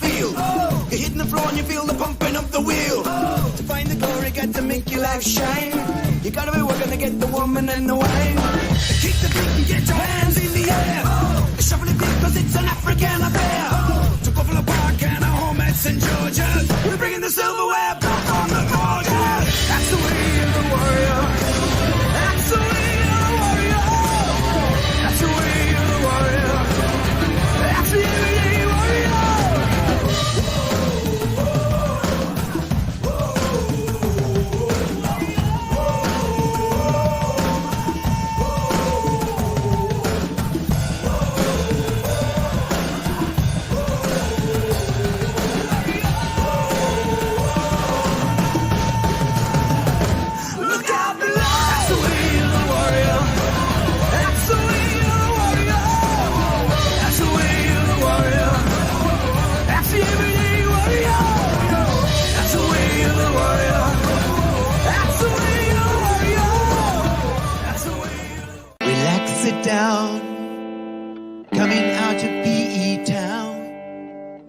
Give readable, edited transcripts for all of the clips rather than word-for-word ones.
feel. You're hitting the floor and you feel the pumping of the wheel. To find the glory, got to make your life shine. You gotta be working to get the woman and the wine. Keep the beat and get your hands in the air. Shuffle it deep cause it's an African affair. To Buffalo Park and our home at St. George's. We're bringing the silverware back on the gorgeous. That's the way of the warrior. That's the way of the warrior. That's the way of the warrior. That's the everyday warrior. Down, coming out of PE town.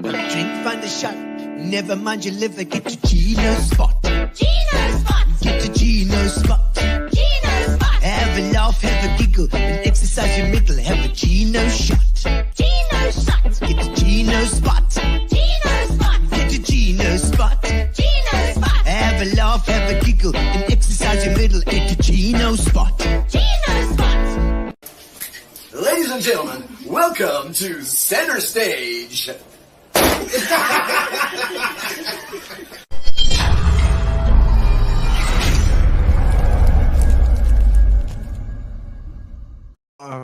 One drink, find a shot. Never mind your liver, get to Gino spot. Gino spot. Get to Gino spot. Gino spot. Have a laugh, have a giggle, and exercise your middle. Have a Gino shot. Gino shot. Get to Gino spot. Gino spot. Get to Gino spot. Gino spot. Have a laugh, have a giggle, and exercise your middle. Get to Gino spot. Gino spot. Ladies and gentlemen, welcome to Center Stage.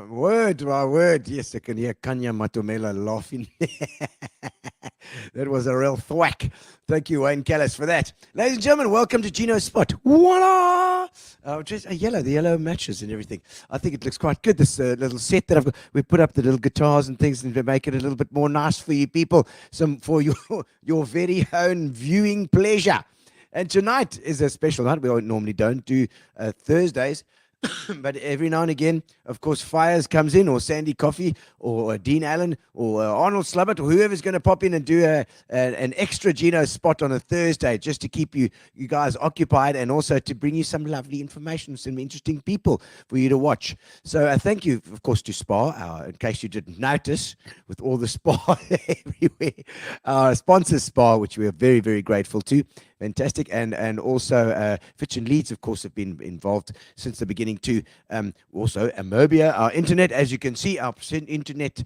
Word by word. Yes, I can hear Kanya Matomela laughing. That was a real thwack. Thank you, Wayne Callis, for that. Ladies and gentlemen, welcome to Gino's Spot. Voila! Just the yellow matches and everything. I think it looks quite good, this little set that I've got. We put up the little guitars and things and to make it a little bit more nice for you people, for your very own viewing pleasure. And tonight is a special night. We normally don't do Thursdays. But every now and again, of course, Fires comes in, or Sandy Coffey, or Dean Allen, or Arnold Slubbert, or whoever's going to pop in and do an extra Gino spot on a Thursday, just to keep you guys occupied, and also to bring you some lovely information, some interesting people for you to watch. So thank you, of course, to Spa, in case you didn't notice, with all the Spa everywhere. Our sponsor, Spa, which we are very, very grateful to. Fantastic. And also Fitch and Leeds, of course, have been involved since the beginning too. Also Amobia, our internet, as you can see, our internet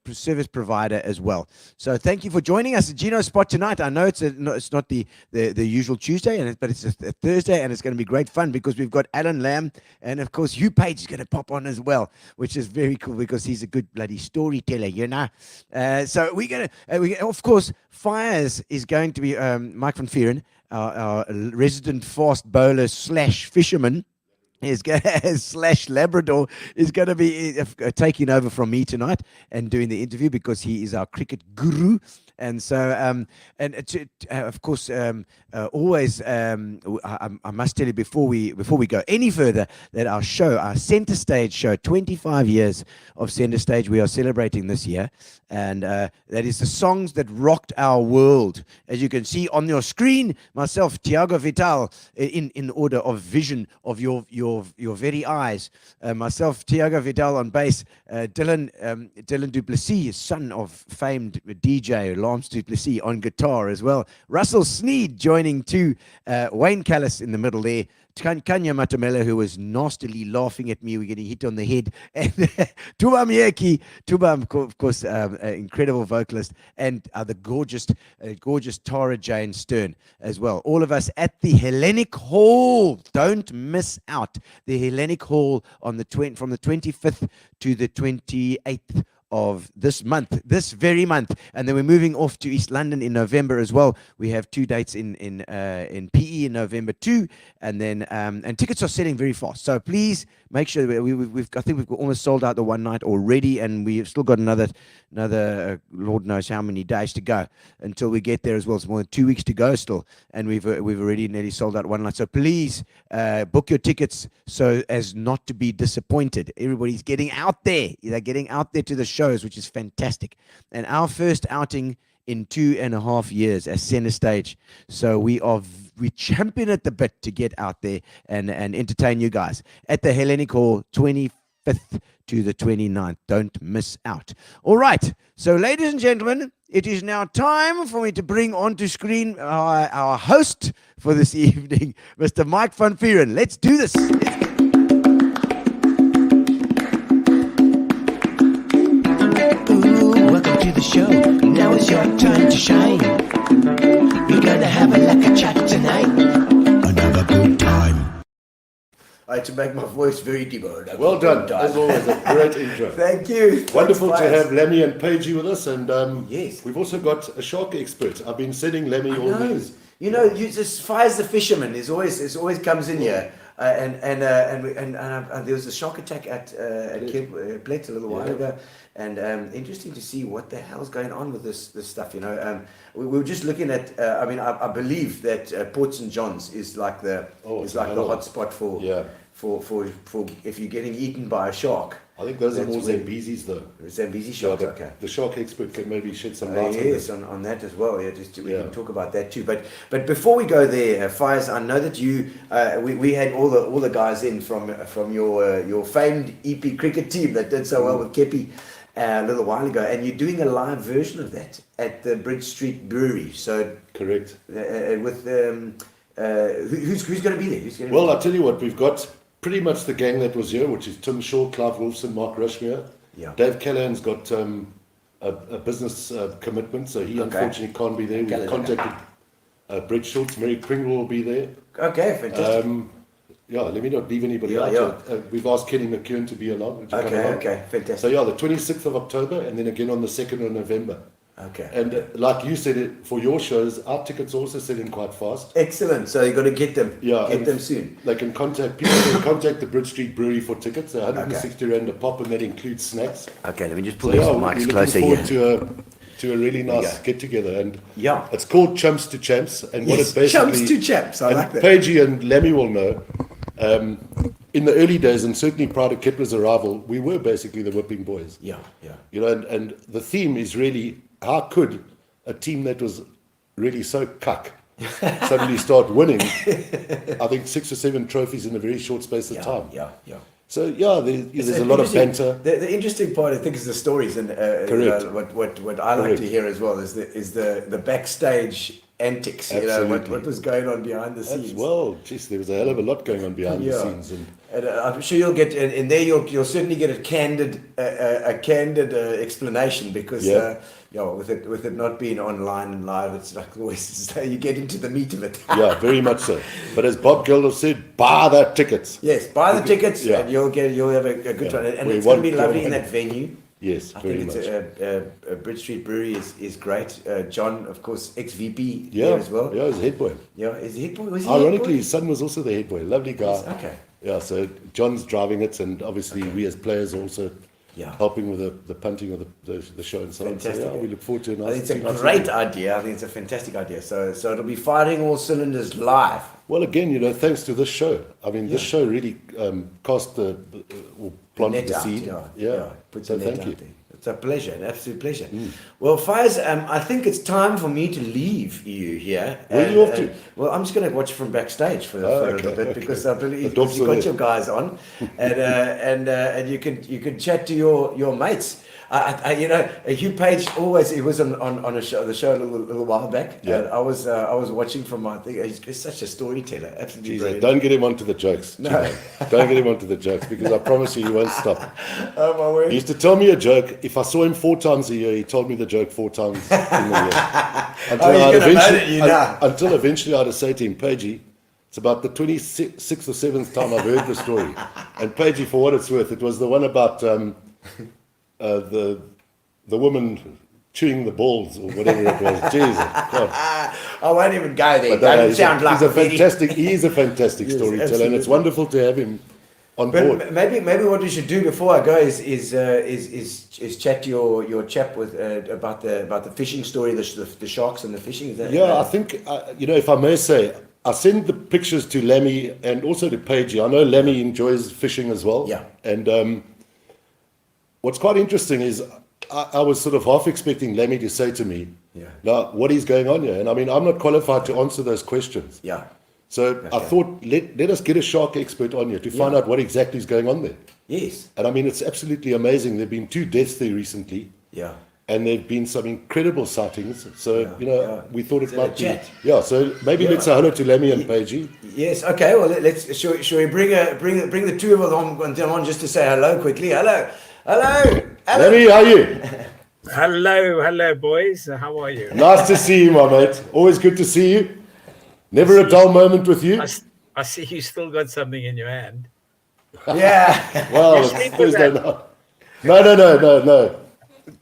service provider as well. So thank you for joining us at Gino Spot tonight. I know it's not the usual Tuesday, but it's a Thursday, and it's going to be great fun because we've got Allan Lamb, and of course Hugh Page is going to pop on as well, which is very cool because he's a good bloody storyteller, you know. So we're going to, of course, Fires is going to be Mike Van Vuuren, our resident fast bowler / fisherman, / Labrador, is going to be taking over from me tonight and doing the interview because he is our cricket guru. And so, of course, always, I must tell you before we go any further that our Center Stage show, 25 years of Center Stage, we are celebrating this year, and that is the songs that rocked our world. As you can see on your screen, myself, Tiago Vital, in order of vision of your very eyes. Myself, Tiago Vital on bass, Dylan Du Plessis, son of famed DJ Lance Du Plessis, on guitar as well. Russell Sneed joining too. Wayne Callis in the middle there. Kanya Matamela, who was nastily laughing at me, we're getting hit on the head. And Tuba Miyaki, of course, incredible vocalist, and the gorgeous Tara Jane Stern as well. All of us at the Hellenic Hall. Don't miss out. The Hellenic Hall on from the 25th to the 28th of this very month, and then we're moving off to East London in November as well. We have 2 dates in PE in November too, and then and tickets are selling very fast. So please make sure I think we've almost sold out the one night already, and we've still got another Lord knows how many days to go until we get there as well. It's more than 2 weeks to go still, and we've already nearly sold out one night. So please book your tickets so as not to be disappointed. Everybody's getting out there. They're getting out there to the shows, which is fantastic. And our first outing in 2.5 years as center stage. So we champion at the bit to get out there and entertain you guys at the Hellenic Hall, 25th to the 29th. Don't miss out. All right. So, ladies and gentlemen, it is now time for me to bring onto screen our host for this evening, Mr. Mike Van Vuuren. Let's do this. Ooh, welcome to the show. Now it's your time to shine. We're gonna have a lekker chat tonight. Another good time. I had to make my voice very deep. Well done, as always, a great intro. Thank you. Wonderful Thanks, to Fires. have Lammy and Pagey with us, and Yes. we've also got a shark expert. I've been sending Lammy all No. these. You know, you just Fires the fisherman is always comes in here, and there was a shark attack at Plet a little while ago, and interesting to see what the hell's going on with this stuff. You know, we were just looking at. I believe that Port St John's is like the hot spot for if you're getting eaten by a shark. I think those are That's more where- Zambesis, though. Zambezi sharks. but Okay. The shark expert can maybe shed some light on Yes, this. on that as well. Yeah, we can talk about that too. But before we go there, Fires, I know that you we had all the guys in from your famed EP cricket team that did so well with Kepi a little while ago, and you're doing a live version of that at the Bridge Street Brewery. So Correct. with who's going to be there? Who's going to Well, I'll tell you what, we've got pretty much the gang that was here, which is Tim Shaw, Clive Wolfson, Mark Rushmere. Yeah. Dave Callahan's got a business commitment, so he unfortunately can't be there. We've Callahan. contacted Brett Schultz, Mary Pringle will be there. Okay, fantastic. Let me not leave anybody Yeah, out. yeah. We've asked Kenny McKeown to be along. to come along. Okay, fantastic. So the 26th of October, and then again on the 2nd of November. Okay. And like you said, for your shows, our tickets are also selling quite fast. Excellent. So you got to get them. Yeah, Get and them soon. They can contact the Bridge Street Brewery for tickets. They're 160 rand a pop, and that includes snacks. Okay, let me just pull So these we're mics looking closer forward here. to a really nice Yeah. get together, and Yeah. it's called Chumps to Champs, and what Yes, it basically Chumps to Champs. I and like that. Pagey and Lammy will know. In the early days, and certainly prior to Kepler's arrival, we were basically the whipping boys. Yeah. You know, and the theme is really, how could a team that was really so cuck suddenly start winning, I think 6 or 7 trophies in a very short space of time. Yeah. So, there's a lot of banter. The interesting part, I think, is the stories, and Correct. What I like Correct. to hear as well is the backstage antics. You know, Absolutely. what was going on behind the scenes. There was a hell of a lot going on behind the scenes. And I'm sure you'll get in there. You'll certainly get a candid explanation because with it not being online and live, it's like always you get into the meat of it. Yeah, very much so. But as Bob Geldof said, buy the tickets. Yes, buy the tickets, Yeah. and you'll have a good time, and We it's going to want be lovely in to- that venue. Yes, I very think much. it's Bridge Street Brewery is great. John, of course, ex-VP Yeah, there as well. yeah, he's head boy. Yeah, is he head boy? Was he Ironically, head boy? his son was also the head boy. Lovely guy. Okay. Yeah, so John's driving it, and obviously we as players are also helping with the punting of the show and so Fantastic. on. So we look forward to a I nice. think it's a nice great evening. idea. I think it's a fantastic idea. So it'll be firing all cylinders live. Well, again, thanks to this show. I mean, this show really cast or planted Net the out, seed. Put So the net thank out you. there. It's a pleasure, an absolute pleasure. Well, Fires, I think it's time for me to leave you here. Where are you off to? Well, I'm just going to watch from backstage for a little bit because I believe The dogs you've are got there. your guys on, and you can chat to your mates. Hugh Page he was on the show a little while back. Yeah. And I was watching from I think he's such a storyteller, absolutely Jeez, brilliant. don't get him onto the jokes. No. Don't get him onto the jokes because I promise you, he won't stop. Oh my word. He used to tell me a joke. If I saw him 4 times a year, he told me the joke 4 times in the year. you're gonna moan at you now. Until eventually I'd say to him, Pagey, it's about the 26th or 7th time I've heard the story. And Pagey, for what it's worth, it was the one about the woman chewing the balls or whatever it was. Jesus, God. I won't even go there. But Don't he's sound like he is a fantastic Yes, storyteller, and absolutely. it's wonderful to have him on board. But maybe what we should do before I go is chat to your chap with about the fishing story, the sharks and the fishing. Is that, Yeah, I think, if I may say, I send the pictures to Lammy and also to Pagey. I know Lammy enjoys fishing as well. Yeah. And what's quite interesting is I was sort of half expecting Lammy to say to me, Yeah. Now, what is going on here? And I mean, I'm not qualified to answer those questions. Yeah. So I thought, let us get a shark expert on here to find out what exactly is going on there. Yes. And I mean, it's absolutely amazing. There have been 2 deaths there recently. Yeah. And there have been some incredible sightings. So, we thought it might be. chat. Yeah, so maybe let's say hello to Lamby and Pagey. Yes. Okay. Well, let's. Shall we bring the two of them on just to say hello quickly? Hello. Alan. Lamby, how are you? Hello, boys. How are you? Nice to see you, my mate. Always good to see you. Never a dull moment with you. I see you still got something in your hand. Yeah. Well, sleep it's with Thursday that. night. No.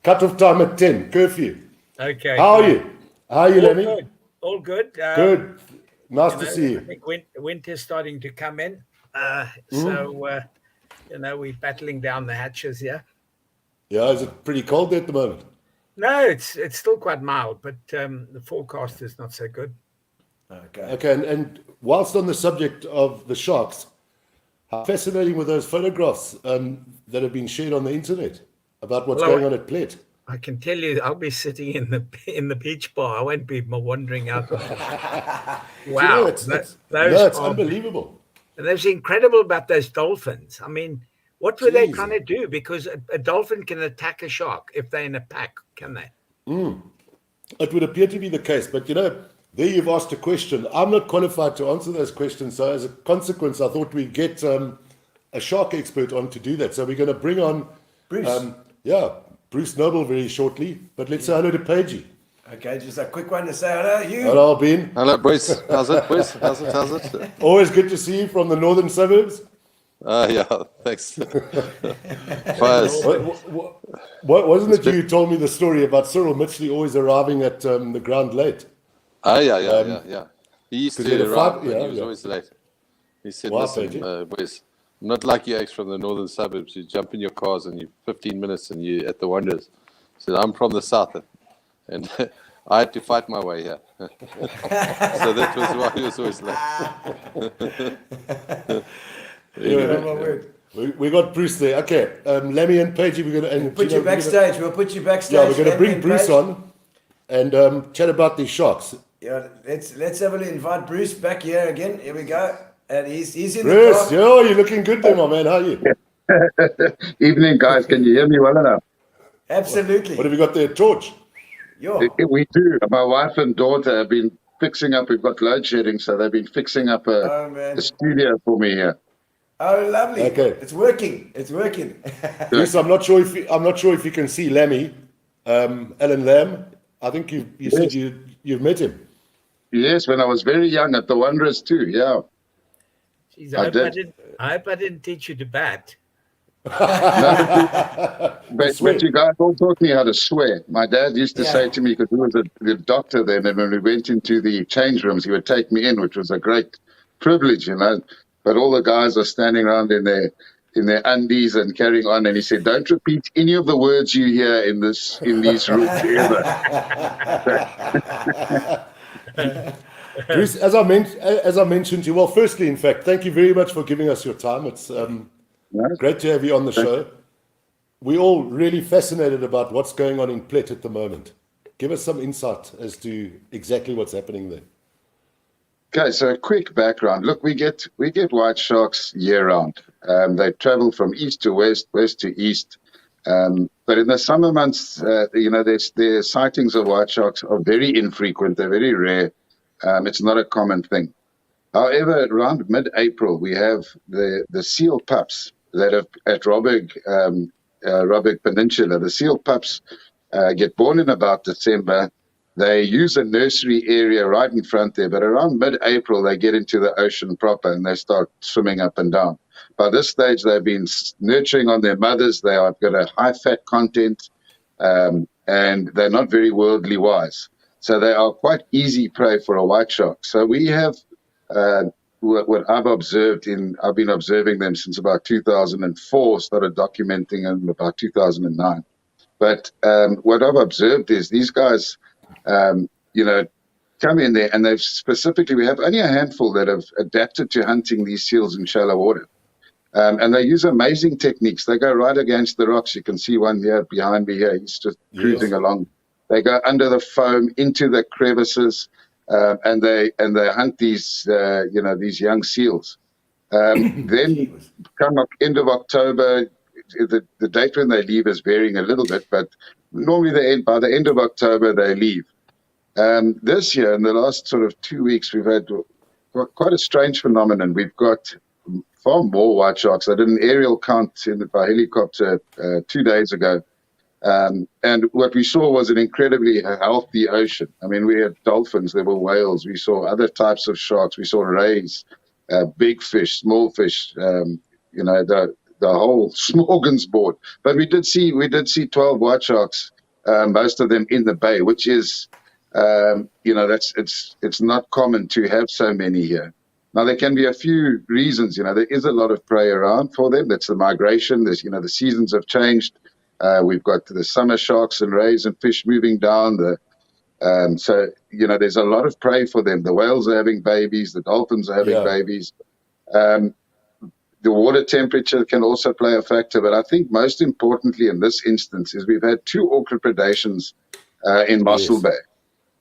Cut off time at 10. Curfew. Okay. How are you? How are you, All Lamby? good. All good. Good. Nice to see I you. think winter's starting to come in. So, we're battling down the hatches here. Yeah, is it pretty cold there at the moment? No, it's still quite mild, but the forecast is not so good. Okay, and whilst on the subject of the sharks, how fascinating were those photographs that have been shared on the internet about what's going on at Plet? I can tell you, I'll be sitting in the beach bar. I won't be wandering out. Wow, It's those are unbelievable. And that's incredible about those dolphins. I mean, what were they trying to do? Because a dolphin can attack a shark if they're in a pack, can they? It would appear to be the case, but there you've asked a question. I'm not qualified to answer those questions, so as a consequence, I thought we'd get a shark expert on to do that. So we're going to bring on Bruce. Bruce Noble very shortly, but let's say hello to Pagey. Okay, just a quick one to say hello, Hugh. Hello, Ben. Hello, boys. How's it, boys? How's it? Always good to see you from the northern suburbs. Yeah, thanks. Fires. Wasn't it you who told me the story about Cyril Mitchley always arriving at the ground late? Oh, yeah. He used 'cause he had to a arrive, fight- but yeah, he was yeah. always late. He said, Wow, listen, Pagey. boys, I'm not like you ex from the northern suburbs. You jump in your cars and you 15 minutes and you're at the Wonders. He said, I'm from the south. And I had to fight my way here. So that was why he was always late. We got Bruce there. Okay, Lamby and Pagey, we're going to Put you backstage. We'll put you backstage. Yeah, we're going to Lamby bring and Bruce Page. on and chat about these sharks. Yeah, let's have a invite Bruce back here again. Here we go. And he's in Bruce, the car. yo, you're looking good there, my man. How are you? Evening, guys. Can you hear me well enough? Absolutely. What have you got there, George? Yo. We do. My wife and daughter have been fixing up. We've got load shedding, so they've been fixing up a studio for me here. Oh, lovely. Okay. It's working. Bruce, I'm not sure if you can see Lamby, Allan Lamb. I think you said you've met him. Yes, when I was very young at the Wanderers too. Yeah. Jeez, I I hope I didn't teach you to bat. But you guys all taught me how to swear. My dad used to say to me, because he was the doctor then, and when we went into the change rooms, he would take me in, which was a great privilege, But all the guys are standing around in their undies and carrying on, and he said, "Don't repeat any of the words you hear in these rooms ever." Bruce, as I mentioned to you, well, firstly, in fact, thank you very much for giving us your time. It's great to have you on the show. We're all really fascinated about what's going on in Plet at the moment. Give us some insight as to exactly what's happening there. Okay, so a quick background. Look, we get white sharks year round. They travel from east to west, west to east. But in the summer months, the sightings of white sharks are very infrequent. They're very rare. It's not a common thing. However, around mid-April, we have the seal pups that have at Robberg Peninsula. The seal pups get born in about December. They use a nursery area right in front there, but around mid-April, they get into the ocean proper and they start swimming up and down. By this stage, they've been nurturing on their mothers. They have got a high-fat content, and they're not very worldly wise. So they are quite easy prey for a white shark. So we have what I've observed I've been observing them since about 2004, started documenting them about 2009. But what I've observed is these guys, come in there, and we have only a handful that have adapted to hunting these seals in shallow water. And they use amazing techniques. They go right against the rocks. You can see one here behind me here. He's just cruising along. They go under the foam into the crevices, and they hunt these these young seals. Then come end of October, the date when they leave is varying a little bit, but normally by the end of October they leave. This year, in the last sort of 2 weeks, we've had quite a strange phenomenon. We've got far more white sharks. I did an aerial count by helicopter 2 days ago. And what we saw was an incredibly healthy ocean. I mean, we had dolphins, there were whales, we saw other types of sharks, we saw rays, big fish, small fish, the whole smorgasbord. But we did see 12 white sharks, most of them in the bay, which is, it's not common to have so many here. Now, there can be a few reasons. There is a lot of prey around for them. That's the migration. There's, the seasons have changed. We've got the summer sharks and rays and fish moving down. So there's a lot of prey for them. The whales are having babies. The dolphins are having babies. The water temperature can also play a factor. But I think most importantly in this instance is we've had 2 orca predations in Mossel Bay.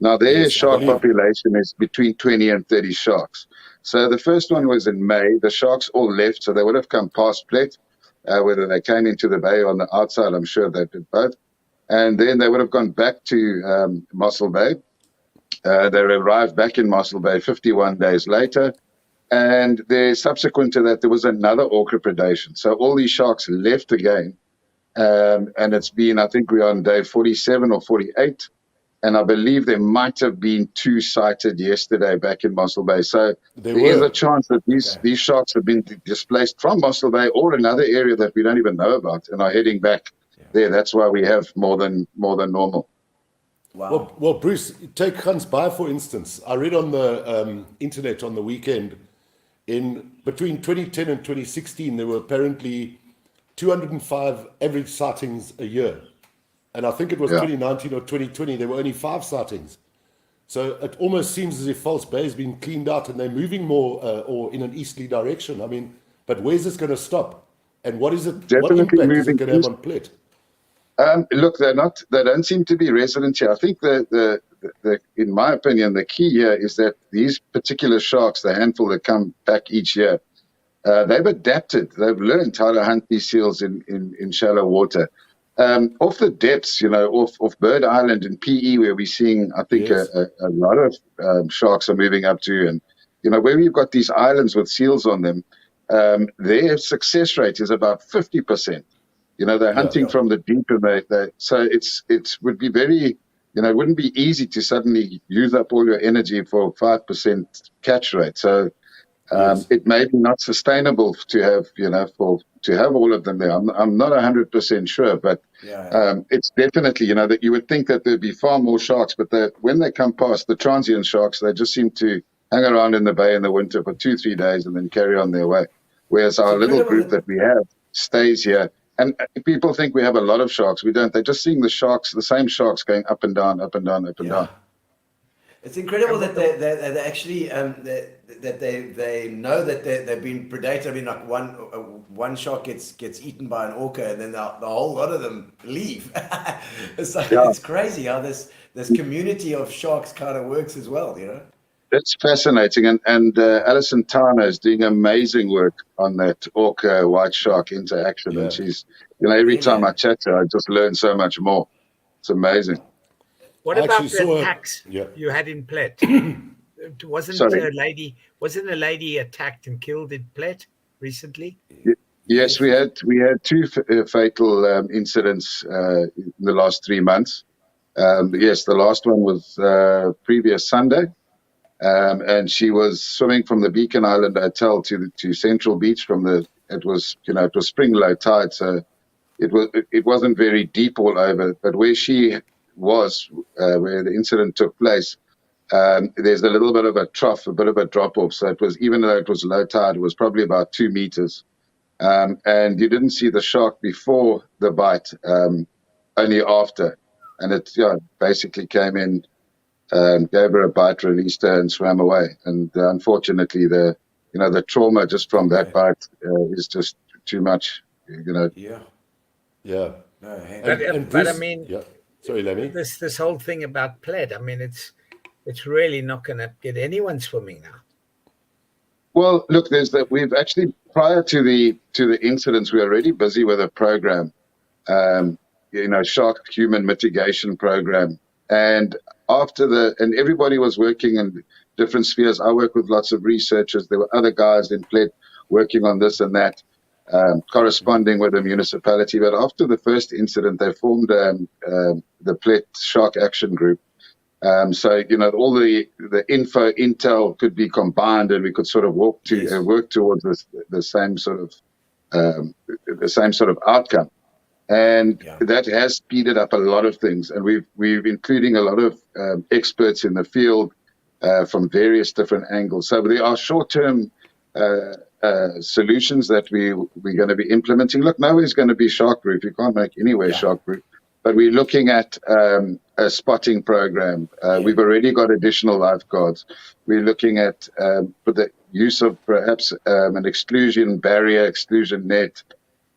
Now, their shark population is between 20 and 30 sharks. So the first one was in May. The sharks all left, so they would have come past Plet. Whether they came into the bay or on the outside, I'm sure they did both. And then they would have gone back to Mossel Bay. They arrived back in Mossel Bay 51 days later. And subsequent to that, there was another orca predation. So all these sharks left again. And it's been, I think we're on day 47 or 48. And I believe there might have been 2 sighted yesterday back in Mossel Bay. So there is a chance that these sharks have been displaced from Mossel Bay or another area that we don't even know about and are heading back there. That's why we have more than normal. Wow. Well, Bruce, take Hans Bay, for instance. I read on the internet on the weekend, in between 2010 and 2016, there were apparently 205 average sightings a year. And I think it was 2019 or 2020, there were only 5 sightings. So it almost seems as if False Bay has been cleaned out and they're moving more or in an easterly direction. I mean, but where's this going to stop? And what is it? What impact is it going to have on Plet? Look, they don't seem to be resident here. I think the in my opinion, the key here is that these particular sharks, the handful that come back each year, they've adapted. They've learned how to hunt these seals in shallow water. Off the depths, off Bird Island and PE, where we're seeing, I think, a lot of sharks are moving up to, and where we've got these islands with seals on them, their success rate is about 50%. They're hunting from the deep, and so it would be very, it wouldn't be easy to suddenly use up all your energy for 5% catch rate. So it may be not sustainable to have, to have all of them there. I'm not 100% sure, but it's definitely, that you would think that there'd be far more sharks, but when they come past, the transient sharks, they just seem to hang around in the bay in the winter for 2-3 days and then carry on their way. Whereas our little group that we have stays here. And people think we have a lot of sharks. We don't. They're just seeing the same sharks going up and down, up and down, up and down. It's incredible that they actually that they know that they've been predated. I mean, like one shark gets eaten by an orca, and then the whole lot of them leave. It's crazy how this community of sharks kind of works as well. It's fascinating, and Alison Tana is doing amazing work on that orca white shark interaction, and she's every time I chat to her, I just learn so much more. It's amazing. What about the attacks you had in Plet? Wasn't a lady attacked and killed in Plet recently? Yes, we had 2 fatal incidents in the last 3 months. Yes, the last one was previous Sunday. And she was swimming from the Beacon Island Hotel to Central Beach it was spring low tide, so it wasn't very deep all over, but where she was, where the incident took place, there's a little bit of a trough, a bit of a drop off. So it was, even though it was low tide, it was probably about 2 meters. And you didn't see the shark before the bite, only after. And it basically came in, gave her a bite, released her, and swam away. And unfortunately, the trauma just from that bite is just too much. Yeah. But I mean, Sorry, Lammy. this whole thing about pled. I mean, it's really not going to get anyone swimming now. Well, look, we've actually, prior to the incidents, we were already busy with a program, shark human mitigation program. And and everybody was working in different spheres. I work with lots of researchers. There were other guys in pled working on this and that, corresponding with the municipality. But after the first incident, they formed the pled shark action group. So, all the intel could be combined, and we could sort of work towards the same sort of outcome. And that has speeded up a lot of things. And we've including a lot of experts in the field from various different angles. So there are short-term solutions that we're going to be implementing. Look, nowhere's going to be shark-proof. You can't make anywhere shark-proof. But we're looking at a spotting program. We've already got additional lifeguards. We're looking at for the use of perhaps an exclusion barrier, exclusion net.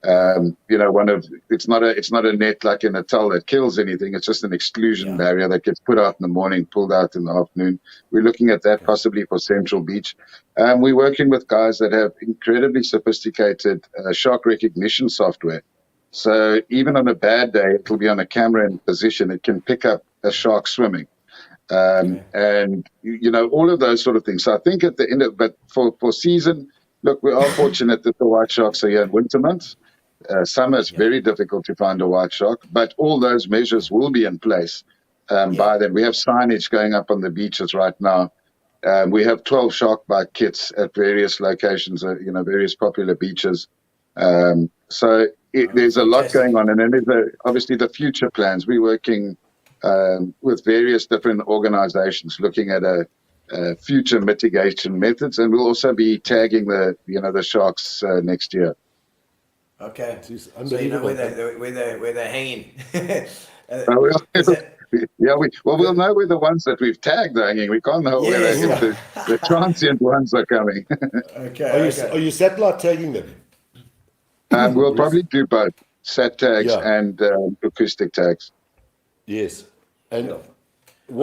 It's not a net like in a tull that kills anything. It's just an exclusion barrier that gets put out in the morning, pulled out in the afternoon. We're looking at that possibly for Central Beach. We're working with guys that have incredibly sophisticated shark recognition software. So even on a bad day, it'll be on a camera in position. It can pick up a shark swimming. And, all of those sort of things. So I think at the end but for season, look, we are fortunate that the white sharks are here in winter months. Summer it's very difficult to find a white shark, but all those measures will be in place by then. We have signage going up on the beaches right now. We have 12 shark bite kits at various locations, various popular beaches. So there's a lot going on. And then there's obviously the future plans. We're working with various different organizations looking at future mitigation methods. And we'll also be tagging the sharks next year. Okay. So you know where they're hanging. We'll know where the ones that we've tagged are hanging. We can't know where the transient ones are coming. Are you satellite tagging them? We'll probably do both sat tags and acoustic tags. Yes. And are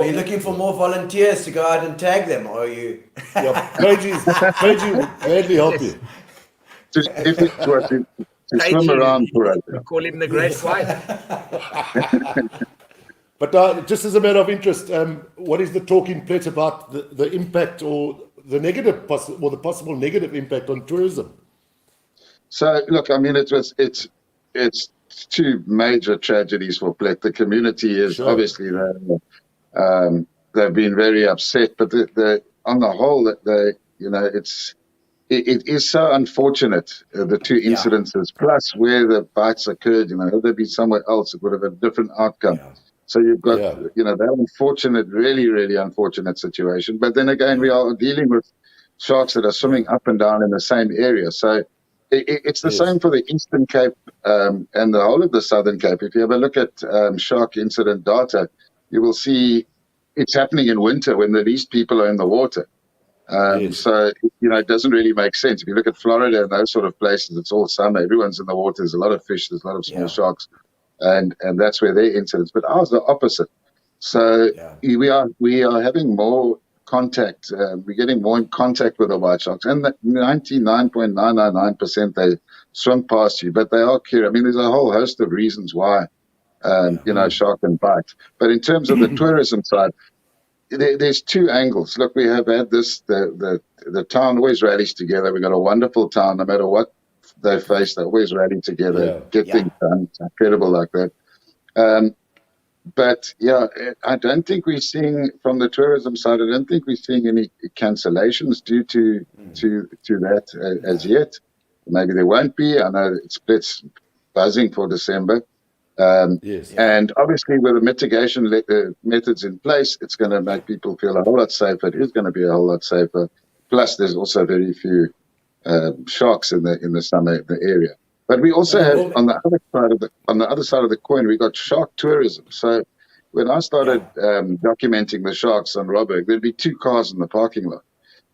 you looking for more volunteers to go out and tag them, or are you? Page will gladly help you. If it were to swim around for us. We call him the Great White. But just as a matter of interest, what is the talk in Plet about the impact or the negative or the possible negative impact on tourism? So look, I mean, it's two major tragedies for Plet. The community is obviously they've been very upset, but on the whole, it is so unfortunate, the two incidences, plus where the bites occurred. Had they been somewhere else, it would have had a different outcome. So you've got, that unfortunate, really, really unfortunate situation. But then again, we are dealing with sharks that are swimming up and down in the same area. So it's the same for the Eastern Cape and the whole of the Southern Cape. If you have a look at shark incident data, you will see it's happening in winter when the least people are in the water. So, it doesn't really make sense. If you look at Florida and those sort of places, it's all summer. Everyone's in the water. There's a lot of fish. There's a lot of small sharks. And that's where their incidents. But ours are opposite. So we are having more contact. We're getting more in contact with the white sharks. And 99.999% they swim past you. But they are curious. I mean, there's a whole host of reasons why, shark can bite. But in terms of the tourism side, there's two angles. Look, we have had this, the town always rallies together. We've got a wonderful town. No matter what they face, they always rally together, get things done. It's incredible like that. But I don't think we're seeing, from the tourism side, I don't think we're seeing any cancellations due to that as yet. Maybe there won't be. I know it's buzzing for December. And obviously with the mitigation methods in place, it's going to make people feel a whole lot safer. It is going to be a whole lot safer. Plus, there's also very few sharks in the summer in the area. But we also have on the other side of the coin, we got shark tourism. So when I started documenting the sharks on Robberg, there'd be 2 cars in the parking lot.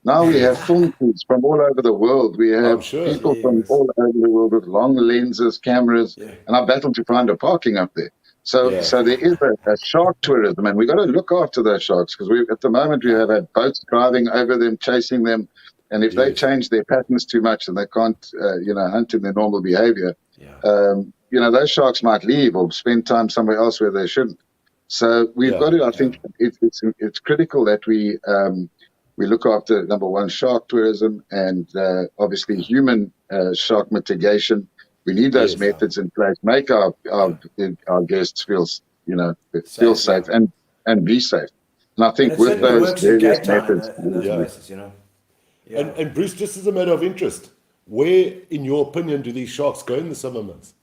Now we have film crews from all over the world. We have people from all over the world with long lenses, cameras, and I battled to find a parking up there. So there is a shark tourism, and we've got to look after those sharks because at the moment we have had boats driving over them, chasing them, and if they change their patterns too much and they can't, hunt in their normal behavior, those sharks might leave or spend time somewhere else where they shouldn't. So we've got to. I think it's critical that we look after, number one, shark tourism, and obviously human shark mitigation. We need those methods in place. Make our guests feel safe and be safe. And I think with those various methods, And Bruce, just as a matter of interest, where, in your opinion, do these sharks go in the summer months?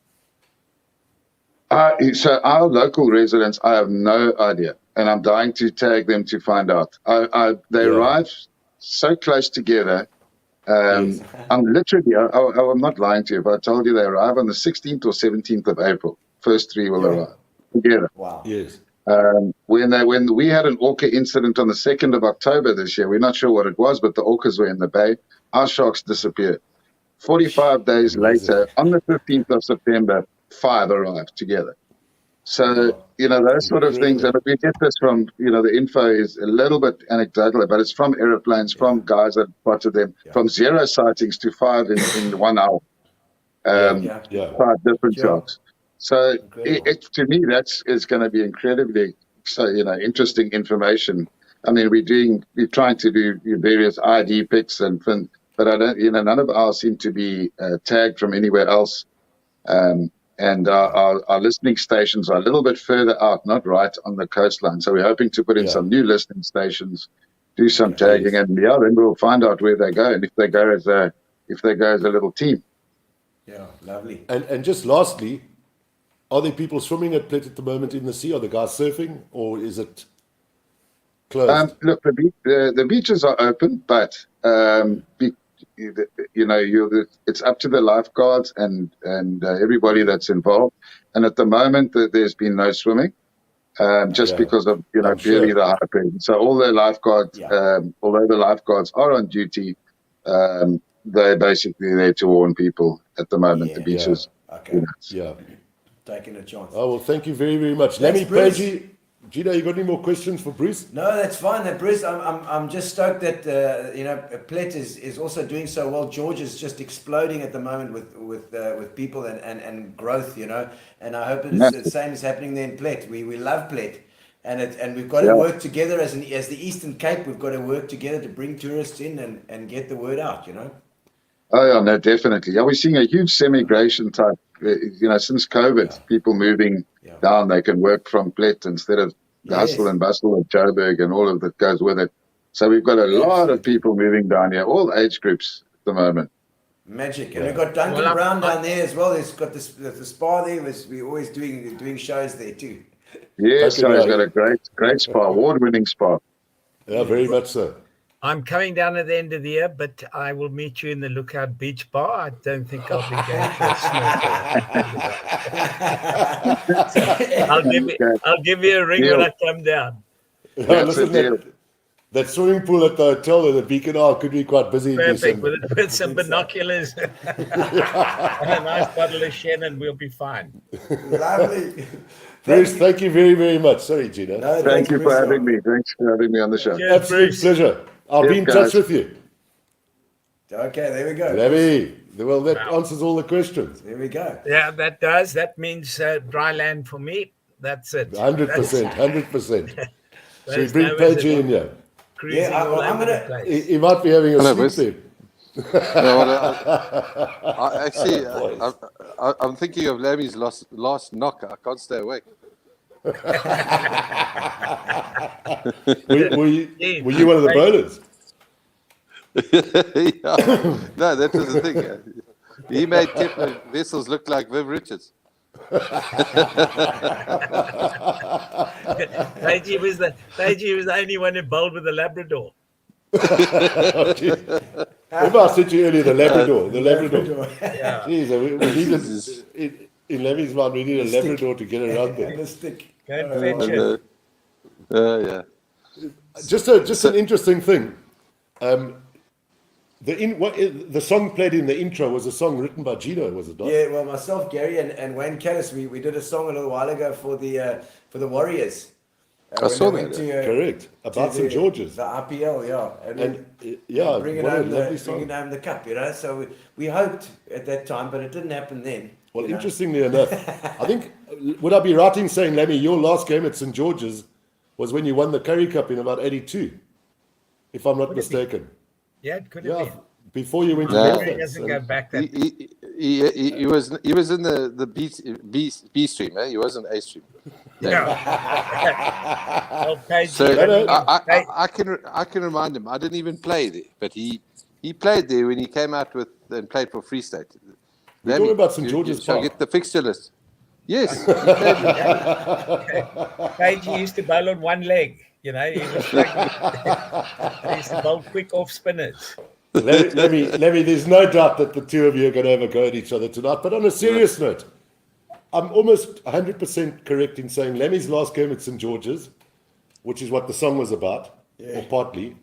So our local residents, I have no idea, and I'm dying to tag them to find out. They arrive so close together. I'm literally, I'm not lying to you. If I told you they arrive on the 16th or 17th of April, first three will arrive together. Wow. Yes. When we had an orca incident on the 2nd of October this year, we're not sure what it was, but the orcas were in the bay. Our sharks disappeared. 45 days later, on the 15th of September, 5 arrived together. So, those sort of things, and we get this from, the info is a little bit anecdotal, but it's from aeroplanes, from guys that spotted them, from 0 sightings to 5 in 1 hour. 5 different sharks. So to me, is going to be incredibly, interesting information. I mean, we're trying to do various ID picks but I don't, none of ours seem to be tagged from anywhere else. And our listening stations are a little bit further out, not right on the coastline. So we're hoping to put in some new listening stations, do some tagging, and then we'll find out where they go and if they go as a little team. Yeah, lovely. And just lastly, are there people swimming at Plet at the moment in the sea? Are the guys surfing, or is it closed? Look, the beaches are open, but it's up to the lifeguards and everybody that's involved. And at the moment, there's been no swimming, just because of purely the high pressure. So all the lifeguards, although the lifeguards are on duty, they're basically there to warn people at the moment. The beaches, taking a chance. Oh well, thank you very, very much. Lamby, Page, Gino, you got any more questions for Bruce? No, that's fine. Bruce, I'm just stoked that Plet is also doing so well. George is just exploding at the moment with people and growth, and I hope it's the same is happening there in Plet. We love Plet, and we've got to work together as the Eastern Cape. We've got to work together to bring tourists in and get the word out. Oh yeah, no, definitely. Yeah, we're seeing a huge semigration type. Since COVID, people moving down, they can work from Plet instead of the hustle and bustle of Joburg and all of that goes with it. So we've got a lot of people moving down here, all age groups at the moment. Magic. And we've got Duncan Brown down there as well. He's got the spa there. We're always doing shows there too. Yes, so he's got a great spa, award-winning spa. Yeah, very much so. I'm coming down at the end of the year, but I will meet you in the Lookout Beach Bar. I don't think I'll be going for a snorkel. I'll give you a ring when I come down. Listen, that swimming pool at the hotel at the Beacon Isle could be quite busy. Perfect, with some binoculars and a nice bottle of Shannon, we'll be fine. Lovely. Bruce, thank you very, very much. Sorry, Gino. No, thank you for having me. Thanks for having me on the show. Cheers, Absolute pleasure. I'll be in touch with you. Okay, there we go. Lamby, well, that answers all the questions. There we go. Yeah, that does. That means dry land for me. That's it. 100%, 100%. So we bring Page in here. I'm gonna. He might be having a sleep Actually, I'm thinking of Lambie's last knock. I can't stay awake. Were you one of the bowlers? No, that was the thing. He made Kepler Vessels look like Viv Richards. Pagey was the only one who bowled with a Labrador. Remember I said to you earlier, the Labrador. Yeah. Jeez, we needed, in Lamby's mind, we need a Labrador to get around there. The stick. Yeah. Just an interesting thing. The song played in the intro was a song written by Gino, was it not? Yeah, well, myself, Gary, and Wayne Callis, we did a song a little while ago for the Warriors. I saw when that. they went Correct. About St. George's. The RPL, yeah. And bringing what a home lovely song. bringing home the cup, you know. So we hoped at that time, but it didn't happen then. Well, you know. interestingly enough, I think, would I be right in saying, Lammy, your last game at St. George's was when you won the Currie Cup in about 82, if I'm not mistaken. Yeah, it could have been. Before you went to No. He doesn't go back that. He was in the B stream, eh? He wasn't A stream. No. Well, Page, So Hey. I can remind him. I didn't even play there, but he played there when he came out with and played for Free State. We're talking about St. George's Shall I Park. get the fixture list? Yes. He played with- Page used to bowl on one leg. You know, he was like, he used to bowl quick off spinners. Lemmy, there's no doubt that the two of you are going to have a go at each other tonight. But on a serious note, I'm almost 100% correct in saying Lemmy's last game at St. George's, which is what the song was about, or partly,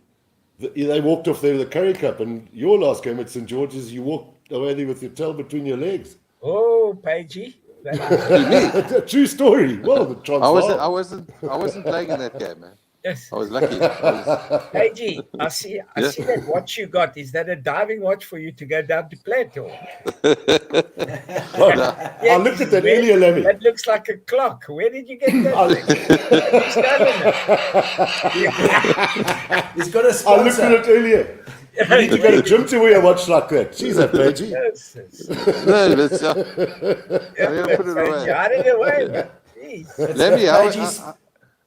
they walked off there with the Currie Cup. And your last game at St. George's, you walked away there with your tail between your legs. Oh, Pagey. A true story. Well, the Transvaal. I wasn't playing in that game, man. Yes. I was lucky. Pagey, I see that watch you got. Is that a diving watch for you to go down to Plato? I looked at that earlier, Lemmy. That looks like a clock. Where did you get that thing? He's got a I sponsor. looked at it earlier. You need to go to the gym to wear a watch like that. Jeez, that Pagey. Yes. No, that's, I'm gonna put it away. I did it away, man. Jeez. Lemmy, Page's-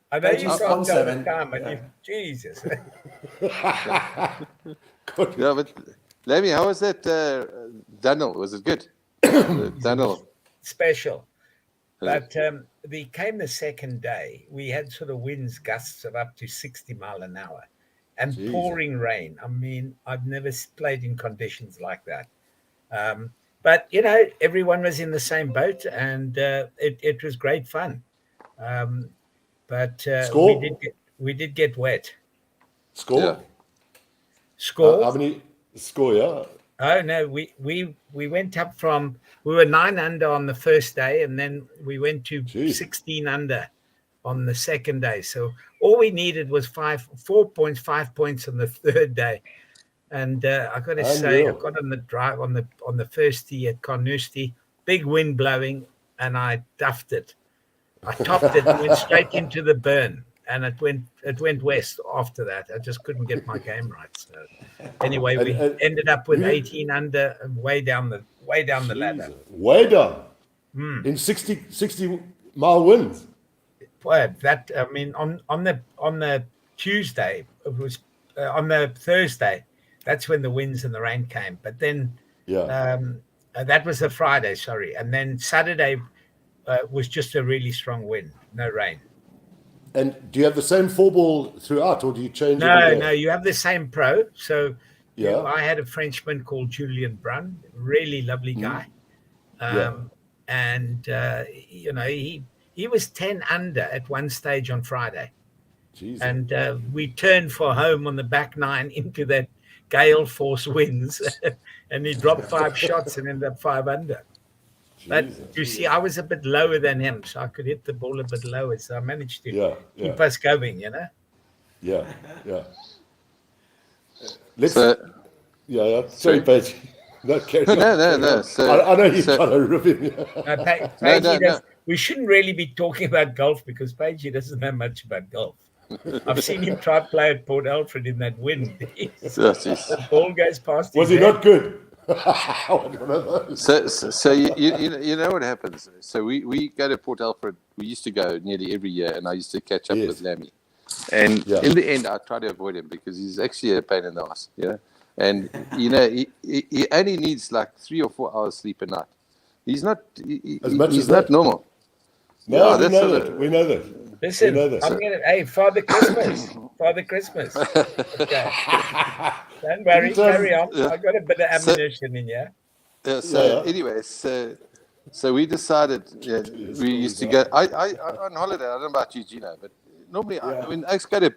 I know you Page's can't sponsor, tell the man. time, and you, Jesus. Yeah, but Lemmy, how was that Daniel? Was it good? Daniel. Special. But we came the second day. We had sort of winds, gusts of up to 60 mile an hour and pouring rain. I mean, I've never played in conditions like that. But, you know, everyone was in the same boat and it was great fun. But Score? we did get wet. Score? Yeah. Score? How many? Score, yeah. Oh no, we went up from, we were 9 under on the first day, and then we went to 16 under on the second day. So all we needed was 5 points on the third day. And I got to say, I got on the drive on the first tee at Carnoustie, big wind blowing, and I duffed it. I topped it and went straight into the burn, and it went west after that. I just couldn't get my game right. So anyway, we ended up with 18 under and way down the ladder. Way down. In 60 mile winds. Well, that, I mean, on the Tuesday, it was on the Thursday, that's when the winds and the rain came. But then that was the Friday, sorry. And then Saturday was just a really strong wind, no rain. And do you have the same 4-ball throughout, or do you change? No, you have the same pro. So Yeah. you know, I had a Frenchman called Julien Brun, really lovely guy. And, you know, he was 10 under at one stage on Friday. Jesus. And we turned for home on the back 9 into that gale force winds. And he dropped 5 shots and ended up 5 under. But you see, I was a bit lower than him, so I could hit the ball a bit lower. So I managed to keep us going, you know? Yeah. Sorry, Sorry. Page. No, carry on. No. So, I know you're trying to rip him. Paige we shouldn't really be talking about golf because Paige doesn't know much about golf. I've seen him try to play at Port Alfred in that wind. The ball goes past his Was he head. not good? So you know what happens. So we go to Port Alfred. We used to go nearly every year, and I used to catch up with Lamby. And in the end, I try to avoid him because he's actually a pain in the ass. And you know he only needs like 3 or 4 hours sleep a night. He's not he's not normal. No, we know that. Listen, we know that. I'm gonna. Hey, Father Christmas. Okay. Don't worry, carry on. I got a bit of ammunition in here. Anyway, so we decided we used to go. I on holiday. I don't know about you, Gino, but normally when I go to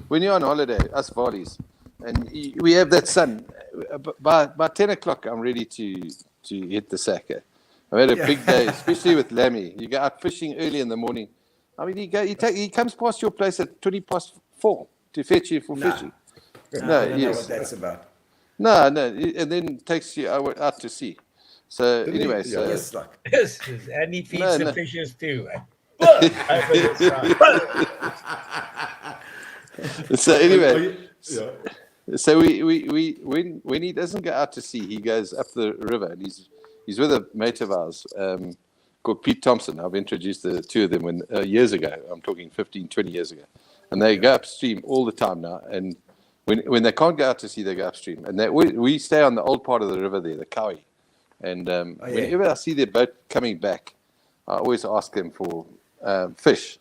when you're on holiday, us Vardies, and we have that sun. by 10 o'clock, I'm ready to hit the sacker. I've had a big day, especially with Lamby. You go out fishing early in the morning. I mean, he comes past your place at 4:20 to fetch you for fishing. I don't know what that's about. No, and then takes you out to sea. So anyway, Yes, like. Yes, and he feeds the fishes too. So anyway, so we when he doesn't go out to sea, he goes up the river, and he's with a mate of ours called Pete Thompson. I've introduced the two of them years ago. I'm talking 15, 20 years ago, and they go upstream all the time now. And when they can't go out to sea, they go upstream, and we stay on the old part of the river there, the Kawi. And whenever I see their boat coming back, I always ask them for fish,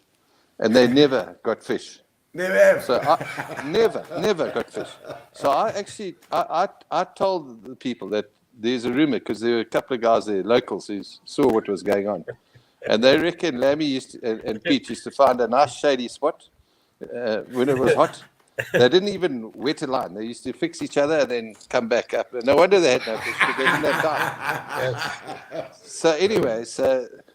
and they never got fish. Never have. So I never got fish. So I told the people that there's a rumor, because there were a couple of guys there, locals, who saw what was going on, and they reckon Lamby and Pete used to find a nice shady spot when it was hot. They didn't even wet a line. They used to fix each other and then come back up. No wonder they had no fish, because they didn't have time. So anyway,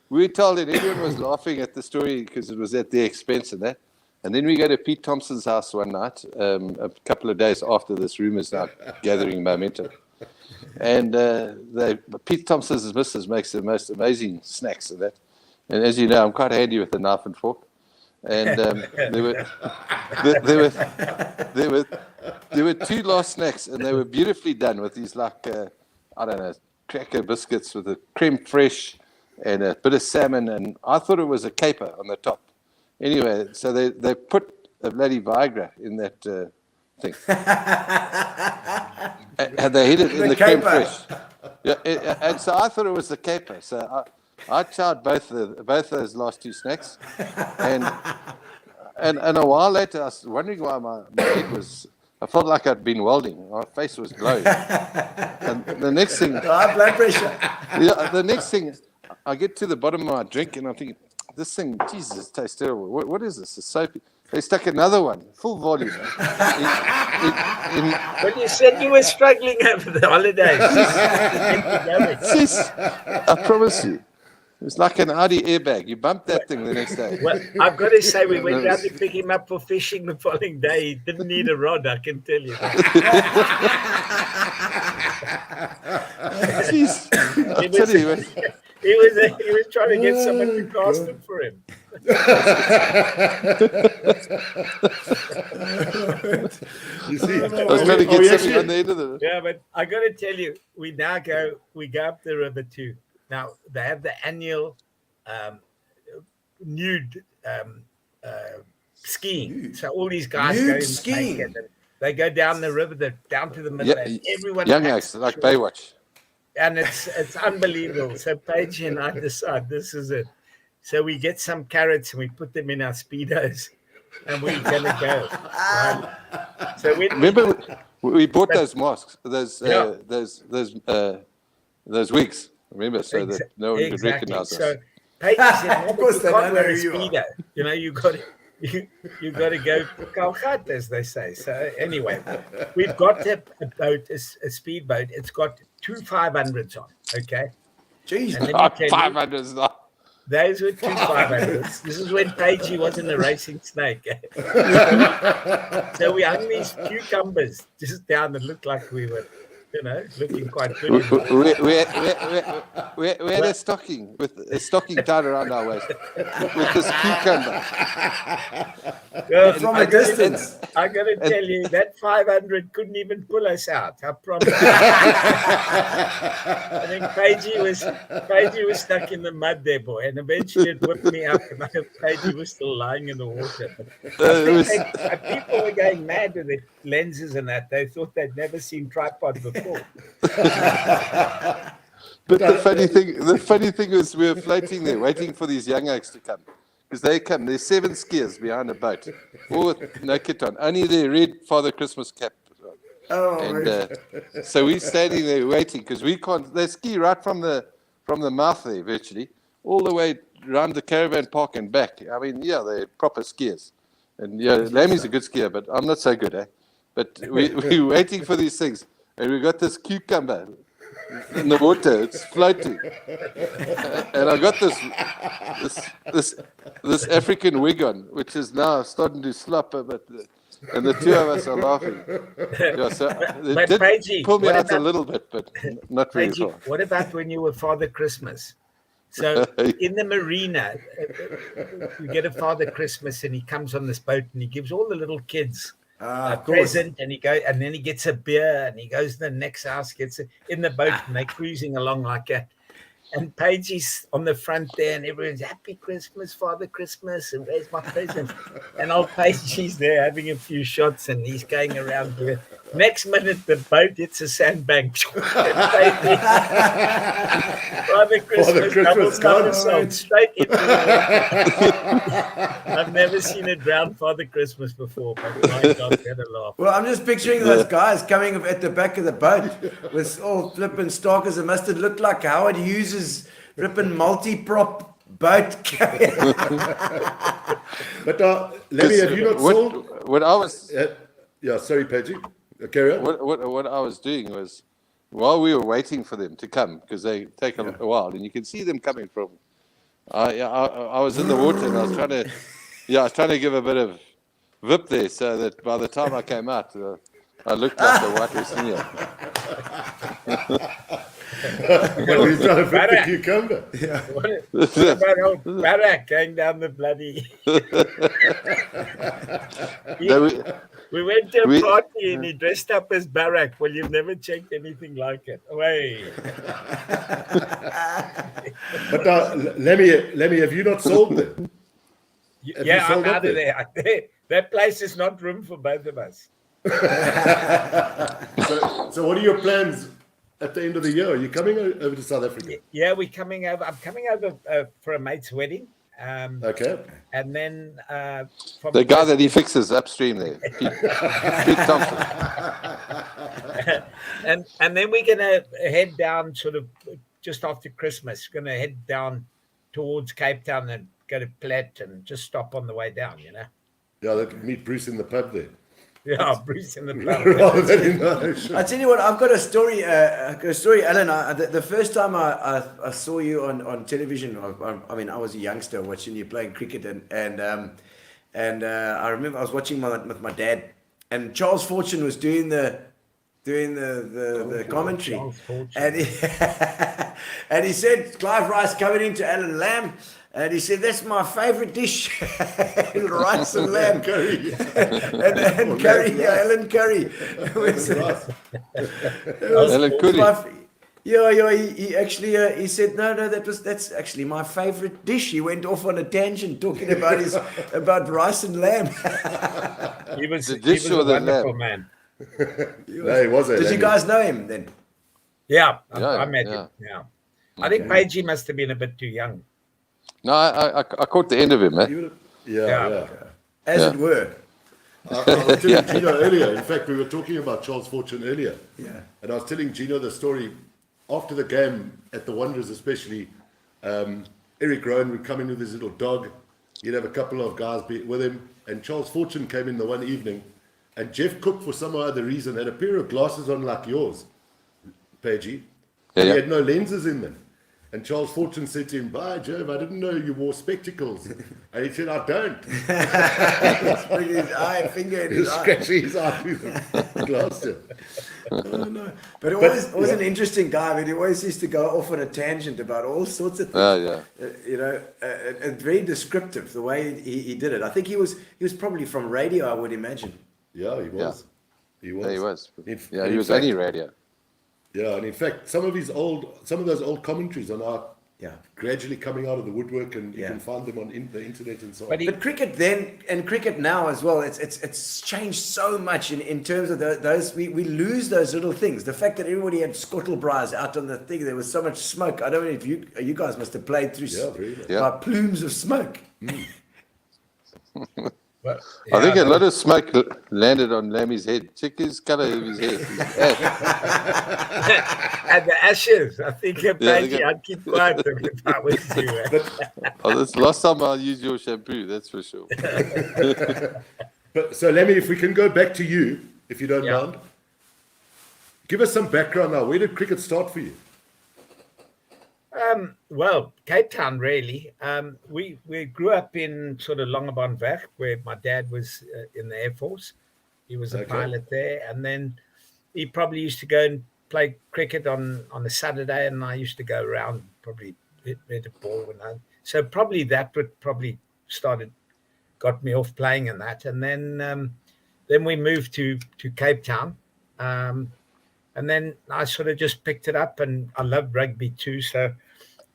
we were told, and everyone was laughing at the story because it was at their expense and that. And then we go to Pete Thompson's house one night, a couple of days after this rumor started gathering momentum. And Pete Thompson's missus makes the most amazing snacks of that. And as you know, I'm quite handy with a knife and fork. And there were two last snacks, and they were beautifully done with these cracker biscuits with a creme fraiche and a bit of salmon, and I thought it was a caper on the top. Anyway, so they put a bloody Viagra in that thing, and they hid it in the creme fraiche. Yeah, and so I thought it was the caper. So I chowed both those last two snacks, and a while later I was wondering why my head was. I felt like I'd been welding. My face was glowing. And the next thing, high blood pressure. Yeah, the next thing, I get to the bottom of my drink, and I'm thinking, this thing, Jesus, it tastes terrible. What is this? It's soapy. They stuck another one, full volume. But you said you were struggling over the holidays. Yes, I promise you. It was like an Audi airbag. You bumped that thing the next day. Well, I've got to say, we went down to pick him up for fishing the following day. He didn't need a rod, I can tell you. Jeez, I'll tell you what. He was trying to get someone to cast it for him. You see, I was trying to get something on the end of the. Yeah, but I got to tell you, we go up the river too. Now they have the annual nude skiing. So all these guys Nude go skiing. and they go down the river, down to the middle, and everyone Young acts like Baywatch. and it's unbelievable. So Page and I decide this is it. So we get some carrots and we put them in our speedos, and we're gonna go. Right? So Remember, we bought those masks, those wigs. Remember, so that no one could recognize us. So Page said, Of course you they can't don't wear know a who you are. speedo. You know, you got to go to Calcutta, as they say. So anyway, we've got a boat, a speedboat. It's got 2 500s on. Okay. Jeez. And let me tell you, 500 is not. those were 2 500s. This is when Pagey wasn't a racing snake. So we hung these cucumbers just down and looked like we were, looking quite good. We had a stocking tied around our waist with this cucumber. From a distance. I got to tell you, that 500 couldn't even pull us out. I promise. I think Pagey was stuck in the mud there, boy, and eventually it whipped me up, and Pagey was still lying in the water. People were going mad with their lenses and that. They thought they'd never seen tripod before. But the funny thing is, we were floating there, waiting for these young oaks to come, because they come. There's 7 skiers behind a boat, all with no kit on, only their red Father Christmas cap. So we're standing there waiting, because we can't. They ski right from the mouth there, virtually, all the way around the caravan park and back. I mean, yeah, they're proper skiers. And Lammy's a good skier, but I'm not so good, eh? But we're waiting for these things. and we got this cucumber in the water. It's floating, and I got this African wig on, which is now starting to slop a bit. And the two of us are laughing. Yeah, so it did Pagey, pull me what out a about- little bit, but not very Pagey, far. what about when you were Father Christmas? So in the marina, you get a Father Christmas, and he comes on this boat, and he gives all the little kids a present, and and then he gets a beer, and he goes to the next house, gets it in the boat, and they're cruising along like that. And Pagey's on the front there, and everyone's Happy Christmas, Father Christmas, and where's my present? And old Pagey's there having a few shots, and he's going around there. Next minute, the boat hits a sandbank. Father Christmas double somersault straight into the water. I've never seen a drowned Father Christmas before, but my God, we had a laugh. Well, I'm just picturing those guys coming at the back of the boat with all flipping stalkers. It must have looked like Howard Hughes's flipping multi-prop boat carrier. But Lamby, have you not sold? What I was Yeah, sorry, Pagey. Carry on. what I was doing was, while we were waiting for them to come, because they take a while, and you can see them coming from. I was in the water, and I was trying to give a bit of vip there, so that by the time I came out, I looked like the white senior. Well, he's trying to fit the cucumber. What about old Barak going down the bloody... We went to a party and he dressed up as Barak. Well, you've never checked anything like it. Away. But Lamby, have you not sold them? Have you I'm sold up out of there. That place is not room for both of us. So what are your plans at the end of the year? Are you coming over to South Africa? Yeah, we're coming over. I'm coming over for a mate's wedding. Okay. And then from The guy that he fixes upstream there, Pete Thompson. and then we're gonna head down sort of just after Christmas. We're gonna head down towards Cape Town and go to Platt and just stop on the way down, you know. Yeah, they could meet Bruce in the pub there. Yeah, Bruce in the Rather than in the ocean. I tell you what, I've got a story, Alan. The first time I saw you on television, I mean, I was a youngster watching you playing cricket, and I remember I was watching with my dad, and Charles Fortune was doing the commentary, and he said Clive Rice coming into Allan Lamb. And he said, "That's my favourite dish, rice and lamb curry, and curry, Alan Curry." Alan Curry. He actually he said, "No, that's actually my favourite dish." He went off on a tangent talking about rice and lamb. He was The dish a or the wonderful lamb? man. No, he was. Did you guys know him then? Yeah, Yeah, I met him. Yeah, I think Pagey must have been a bit too young. No, I caught the end of him, man. Yeah. As it were. I was telling Gino earlier. In fact, we were talking about Charles Fortune earlier. Yeah. And I was telling Gino the story after the game at the Wanderers, especially. Eric Rowan would come in with his little dog. He'd have a couple of guys with him. And Charles Fortune came in the one evening. And Jeff Cook, for some other reason, had a pair of glasses on like yours, Pagey. And he had no lenses in them. And Charles Fortune said to him, "Bye, Jeff, I didn't know you wore spectacles." And he said, "I don't." His eye, finger in He was his eye. scratching his eye with the glasses. No. But it was an interesting guy. I mean, he always used to go off on a tangent about all sorts of things. And very descriptive the way he did it. I think he was probably from radio, I would imagine. Yeah, he was. Yeah, he was. In He was fact- only radio. Yeah, and in fact, some of those old commentaries are now gradually coming out of the woodwork, and you can find them on the internet and so on. But cricket then and cricket now as well, it's changed so much in terms of those. We lose those little things. The fact that everybody had scuttlebras out on the thing, there was so much smoke. I don't know if you guys must have played through by plumes of smoke. But, I think a lot of smoke landed on Lammy's head. Check his colour of his head. and the ashes. I think they I'd keep quiet if I was you. That's last time I used your shampoo, that's for sure. But so, Lamby, if we can go back to you, if you don't mind. Give us some background now. Where did cricket start for you? Well, Cape Town, really. We grew up in sort of Langebaan, where my dad was in the Air Force. He was a pilot there, and then he probably used to go and play cricket on a Saturday, and I used to go around probably hit a ball so probably that would probably got me off playing in that, and then we moved to Cape Town, and then I sort of just picked it up, and I loved rugby too. So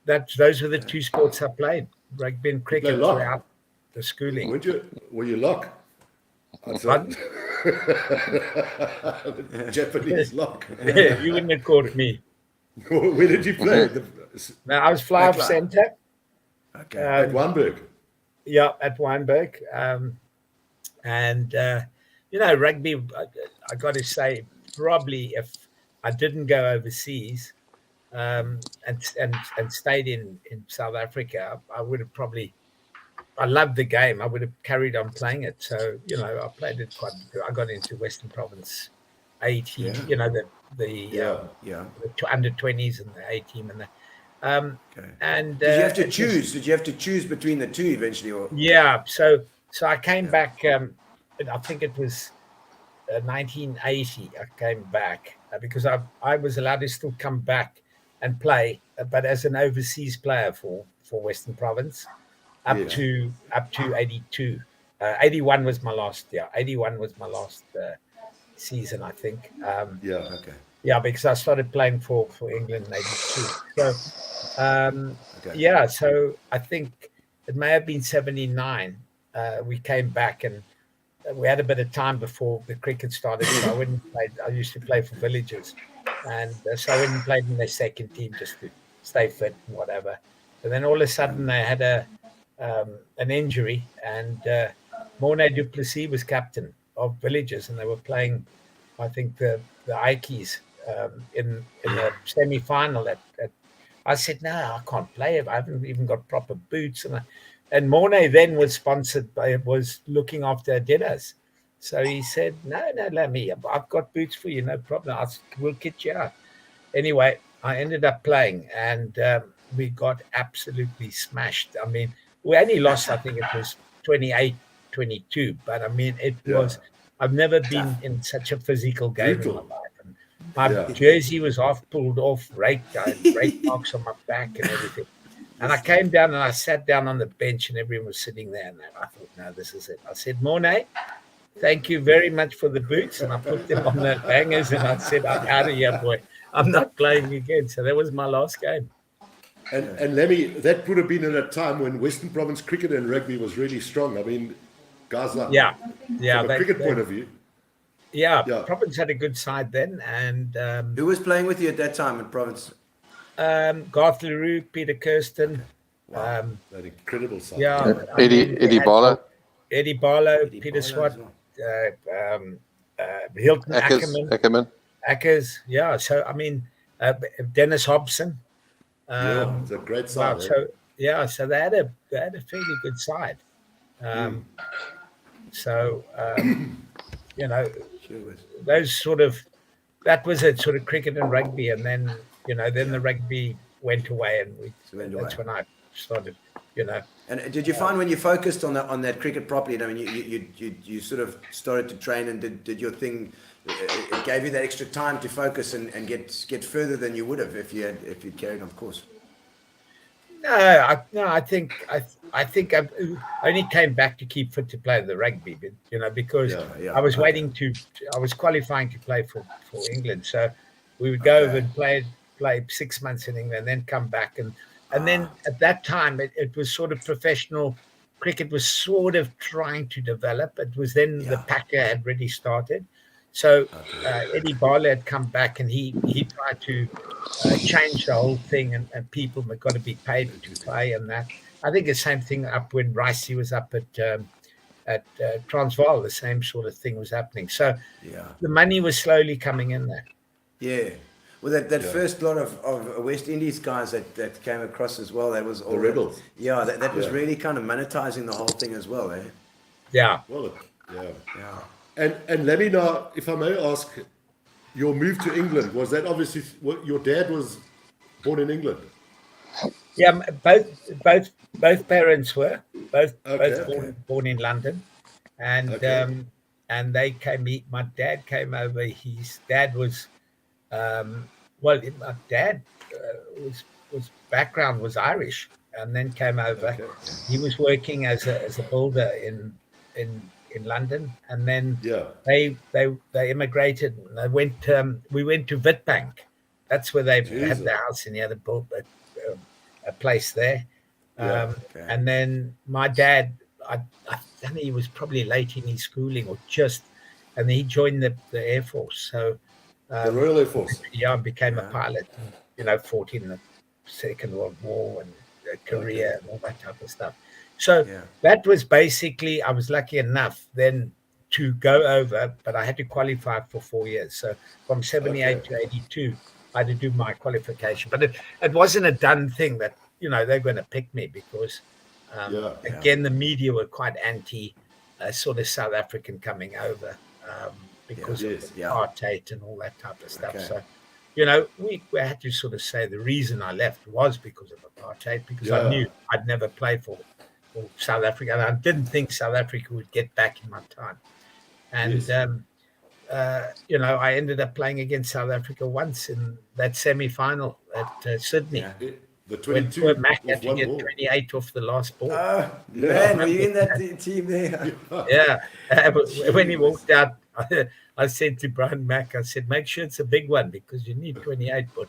those were the two sports I played: rugby and cricket throughout the schooling. Were you lock? Japanese lock. You wouldn't have caught me. Where did you play? No, I was fly off centre. Okay. At Wynberg. Yeah, at Wynberg. Rugby, I got to say, probably if I didn't go overseas and stayed in South Africa, I would have probably, I loved the game. I would have carried on playing it. So, I played it quite good. I got into Western Province A team, the under 20s and the A team and the and did you have to choose? Did you have to choose between the two eventually? Or? Yeah, so I came back. I think it was 1980. I came back because I was allowed to still come back and play, but as an overseas player for Western Province, up to 82. 81 was my last. Yeah, 81 was my last season, I think. Yeah, because I started playing for England in 82. So, so I think it may have been 79. We came back and we had a bit of time before the cricket started. So I used to play for villages. And so I went and played in their second team just to stay fit and whatever. And then all of a sudden they had an injury, and Mornay du Plessis was captain of villages, and they were playing, I think, the Ikeys in the semi-final. I said, no, I can't play it. I haven't even got proper boots. And Mornay then was looking after Adidas. So he said, no, Lamby, I've got boots for you, no problem. We'll get you out. Anyway, I ended up playing, and we got absolutely smashed. I mean, we only lost, I think it was 28-22. But, I mean, it was – I've never been in such a physical game in my life. My jersey was half pulled off, raked marks on my back and everything. And I came down and I sat down on the bench, and everyone was sitting there. And I thought, no, this is it. I said, Mornay, thank you very much for the boots. And I put them on the bangers, and I said, I'm out of here, boy. I'm not playing again. So that was my last game. And Lamby, that would have been at a time when Western Province cricket and rugby was really strong. I mean, guys like from a cricket point of view. Yeah, Province had a good side then. And who was playing with you at that time in Province? Garth Leroux, Peter Kirsten. That incredible side. Yeah, Eddie Barlow. Eddie Barlow, Peter Swart, Hilton Ackerman. Ackers, yeah. So, I mean, Dennis Hobson. It's a great side. So they had a fairly good side. Those sort of, that was a sort of cricket and rugby, and then the rugby went away, and that's when I started. And did you find when you focused on that cricket properly? I mean, you sort of started to train and did your thing. It gave you that extra time to focus and get further than you would have if you'd carried on, of course. I think I only came back to keep fit to play the rugby, because I was I was qualifying to play for England. So we would go over and play 6 months in England, then come back. And then at that time, it was sort of professional cricket was sort of trying to develop. It was then the Packer had already started. So Eddie Barlow had come back, and he tried to change the whole thing, and people have got to be paid to play, and that. I think the same thing up when Ricey was up at Transvaal, the same sort of thing was happening. So the money was slowly coming in there. Yeah. Well, that first lot of West Indies guys that came across as well, that was all the Rebels. Yeah, that was really kind of monetizing the whole thing as well, eh? Yeah. Well, And let me know, if I may ask, your move to England, was that obviously your dad was born in England? Yeah, both parents were both Okay. born in London, and Okay. and they came. My dad came over. His dad was well. My dad was background was Irish, and then came over. Okay. He was working as a builder in London, and then Yeah. they immigrated. And they went. We went to Witbank. That's where they had Jesus. the house, and he had a place there. Yeah. And then my dad, I think he was probably late in his schooling or just, and he joined the Air Force. So The Royal Air Force. yeah, became a pilot. Fought in the Second World War and Korea and all that type of stuff. So that was basically, I was lucky enough then to go over, but I had to qualify for 4 years. So from 78 to 82, I had to do my qualification. But it wasn't a done thing that, they're going to pick me because, again, the media were quite anti sort of South African coming over because of apartheid and all that type of stuff. So, we had to sort of say the reason I left was because of apartheid, because I knew I'd never play for South Africa. And I didn't think South Africa would get back in my time. And, I ended up playing against South Africa once in that semi-final at Sydney. The When 22 Mac had to one get ball. 28 off the last ball. Man, were you in that team there? When he walked out, I said to Brian Mack, I said, make sure it's a big one because you need 28, but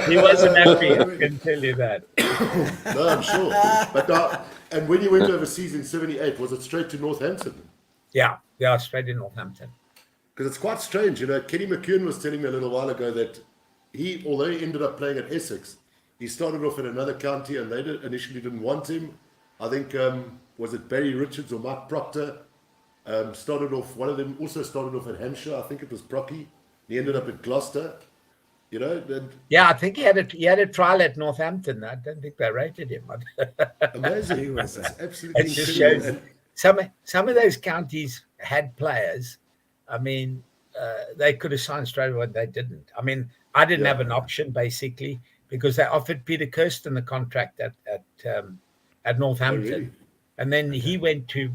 he wasn't happy, I can tell you that. No, I'm sure. But and when you went overseas in '78, was it straight to Northampton? Yeah, straight in Northampton. Because it's quite strange, Kenny McKeown was telling me a little while ago that although he ended up playing at Essex, he started off in another county and they initially didn't want him. I think, was it Barry Richards or Mark Proctor? One of them also started off at Hampshire. I think it was Procky. He ended up at Gloucester. Yeah, I think he had a trial at Northampton. I don't think they rated him. Amazing. He was Absolutely It just incredible. shows some of those counties had players. I mean, they could have signed straight away. They didn't. I mean, I didn't have an option basically because they offered Peter Kirsten the contract at Northampton, really? and then he went to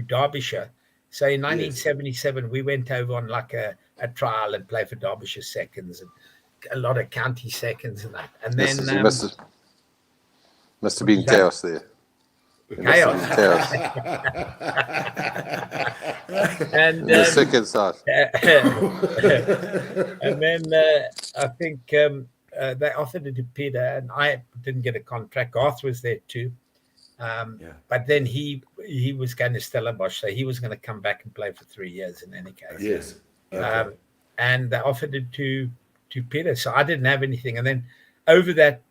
Derbyshire. So in 1977, we went over on like a trial and played for Derbyshire seconds and a lot of county seconds and that. And then Must have been chaos there. chaos. And The second side. and then I think they offered it to Peter, and I didn't get a contract. Garth was there too, but then he was going to Stellenbosch, so he was going to come back and play for 3 years in any case. Yes. Okay. And they offered it to Peter, so I didn't have anything. And then over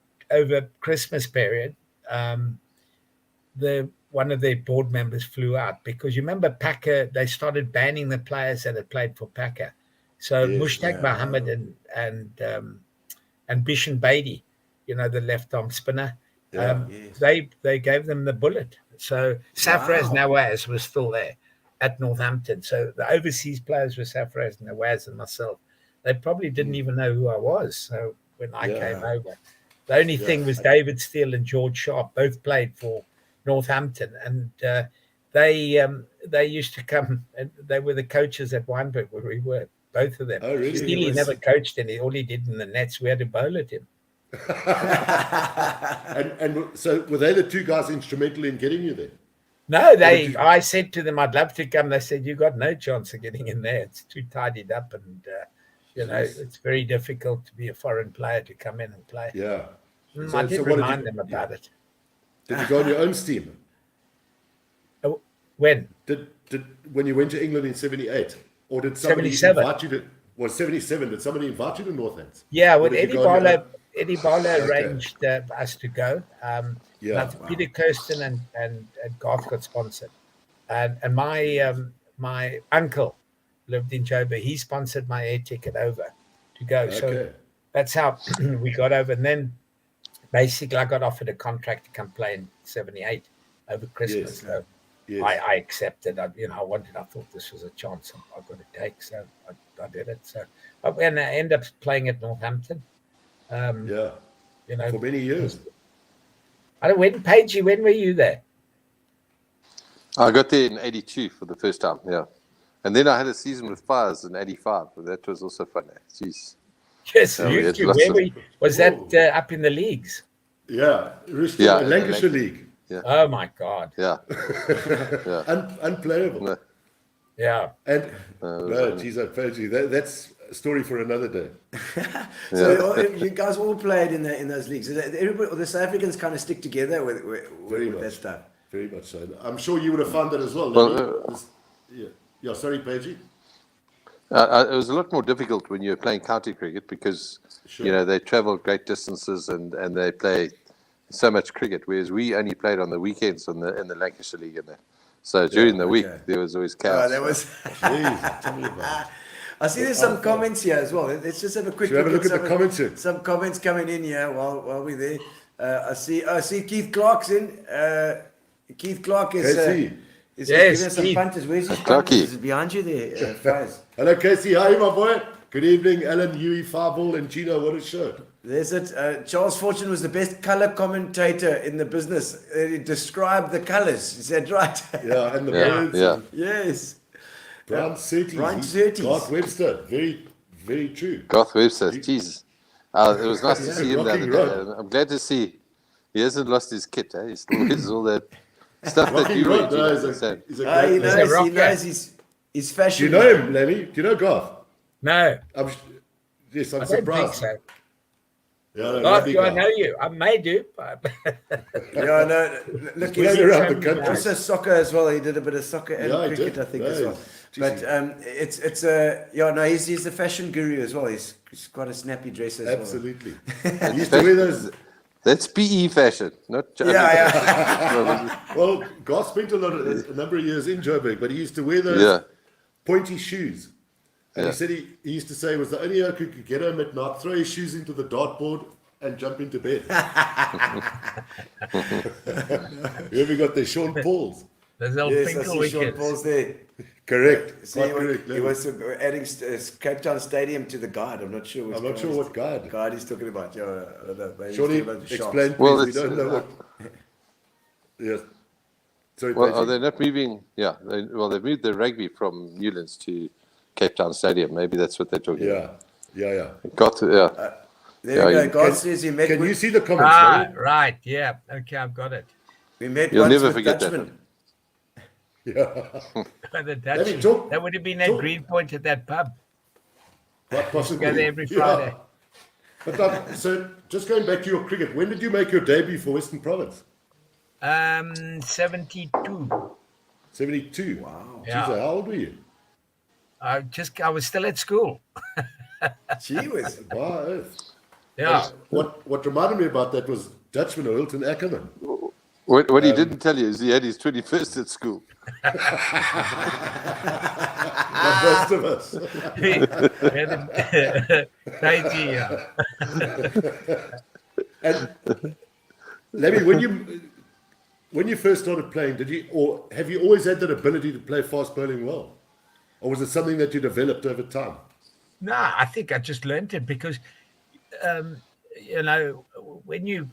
Christmas period, one of their board members flew out because you remember Packer, they started banning the players that had played for Packer. So Mushtaq Mohammed and Bishan Beatty, the left arm spinner, they gave them the bullet. So Safraz Nawaz was still there at Northampton. So the overseas players were Safraz Nawaz and myself. They probably didn't even know who I was. So when I came over, the only thing was David Steele and George Sharp both played for Northampton, and they used to come, and they were the coaches at Wynberg where we were, both of them. Oh, really? Steele never coached any, all he did in the nets, we had to bowl at him. and so were they the two guys instrumental in getting you there? No, I said to them, I'd love to come. They said, you got no chance of getting in there. It's too tidied up, and it's very difficult to be a foreign player to come in and play. Yeah. I did remind them about it. Did you go on your own steam? When? When you went to England in '78, or did somebody 77. invite you to? Was '77? Did somebody invite you to Northants? Yeah, Or when did you Eddie go on your Barlow, own? Eddie Barlow arranged for us to go. Peter Kirsten and Garth got sponsored, and my uncle lived in Joburg. He sponsored my air ticket over to go. So that's how we got over. And then basically I got offered a contract to come play in '78 over Christmas. So I accepted. I thought this was a chance I've got to take, so I did it. So, but when I ended up playing at Northampton, for many years. I don't. When Pagey, when were you there? I got there in '82 for the first time. Yeah, and then I had a season with Fires in '85. But that was also fun. Jeez. Yes, you two. Where were you? Was that up in the leagues? Yeah, Lancashire League. Yeah. Oh my God. Yeah. Unplayable. Yeah. And that's a story for another day. So you guys all played in those leagues. Everybody, the South Africans kind of stick together with that stuff. Very much so. I'm sure you would have found that as well. Sorry, Pagey. It was a lot more difficult when you were playing county cricket because they travel great distances and they play so much cricket, whereas we only played on the weekends in the Lancashire League and that. So during the week there was always chaos. There was. I see there's some comments here as well. Let's just have a quick look at the comments here. Some comments coming in here while we're there. I see Keith Clark's in. Keith Clark is giving us some punters. Where's his punters? Is it behind you there, Fries? Hello, Casey. Hi, my boy. Good evening, Alan, Huey, Fireball, and Gino. What a show. There's it. Charles Fortune was the best colour commentator in the business. He described the colours. Is that right? Yeah, and the birds. Yeah. Yes. Brian Surtees. Garth Webster. Very, very true. Garth Webster. Jesus. It was nice to see him the other day. I'm glad to see he hasn't lost his kit. He still has all that stuff that you read. He knows he's fashion. Do you know him, Lamby? Do you know Garth? No. I'm I surprised. don't think so. Yeah, do I know you? I may do. But Yeah, no. Look, he's around the country. also soccer as well. He did a bit of soccer and cricket, I think, as well. But he's a fashion guru as well. He's quite a snappy dresser as Absolutely. He used to wear those. That's PE fashion, not. Well, Garth spent a number of years in Joburg, but he used to wear those pointy shoes. And he said he used to say it was the only oak who could get home at night, throw his shoes into the dartboard and jump into bed. Here we got the Sean Pauls. There's Finkel Sean wickets. Paul's there. Correct. See, he was adding Cape Town Stadium to the guide. I'm not sure. I'm not sure what guide. Guide he's talking about. Yeah, I don't know. Maybe Surely he's talking about the Sharks. explain, please. Well, we don't know what. Yes. Sorry, Well, are they not moving? Yeah. They've moved the rugby from Newlands to Cape Town Stadium. Maybe that's what they're talking about. Yeah. Got to, There we go. God says he met Can with... you see the comments? Right. Yeah. Okay, I've got it. We met You'll once never with forget Dutchman. Yeah. The Dutch, talk- that would have been at Greenpoint at that pub. Quite possibly. Go there every Friday. But so, just going back to your cricket, when did you make your debut for Western Province? 72. 72. Wow. Yeah. Jeez, how old were you? I was still at school. Gee whiz. Wow. Yeah. What reminded me about that was Dutchman or Hilton Ackerman. What he didn't tell you is he had his 21st at school. Like most of us. And Lamby, when you first started playing, have you always had that ability to play fast bowling well? Or was it something that you developed over time? No, I think I just learned it because, when you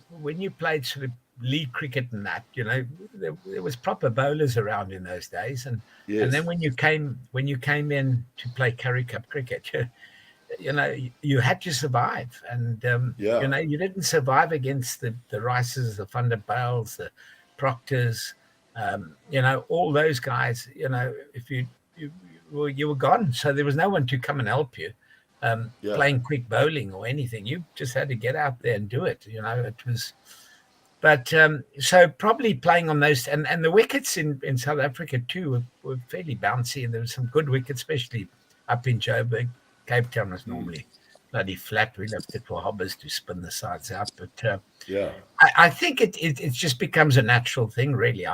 played sort of league cricket and that, there was proper bowlers around in those days, and then when you came in to play Currie Cup cricket, you had to survive, and you didn't survive against the Rices, the Van der Bijls, the Proctors, all those guys. If you were gone, so there was no one to come and help you. Playing quick bowling or anything, you just had to get out there and do it. It was. But so probably playing on those, and the wickets in South Africa too were fairly bouncy, and there was some good wickets, especially up in Joburg. Cape Town was normally bloody flat. We left it for hobbers to spin the sides out. But I think it just becomes a natural thing, really.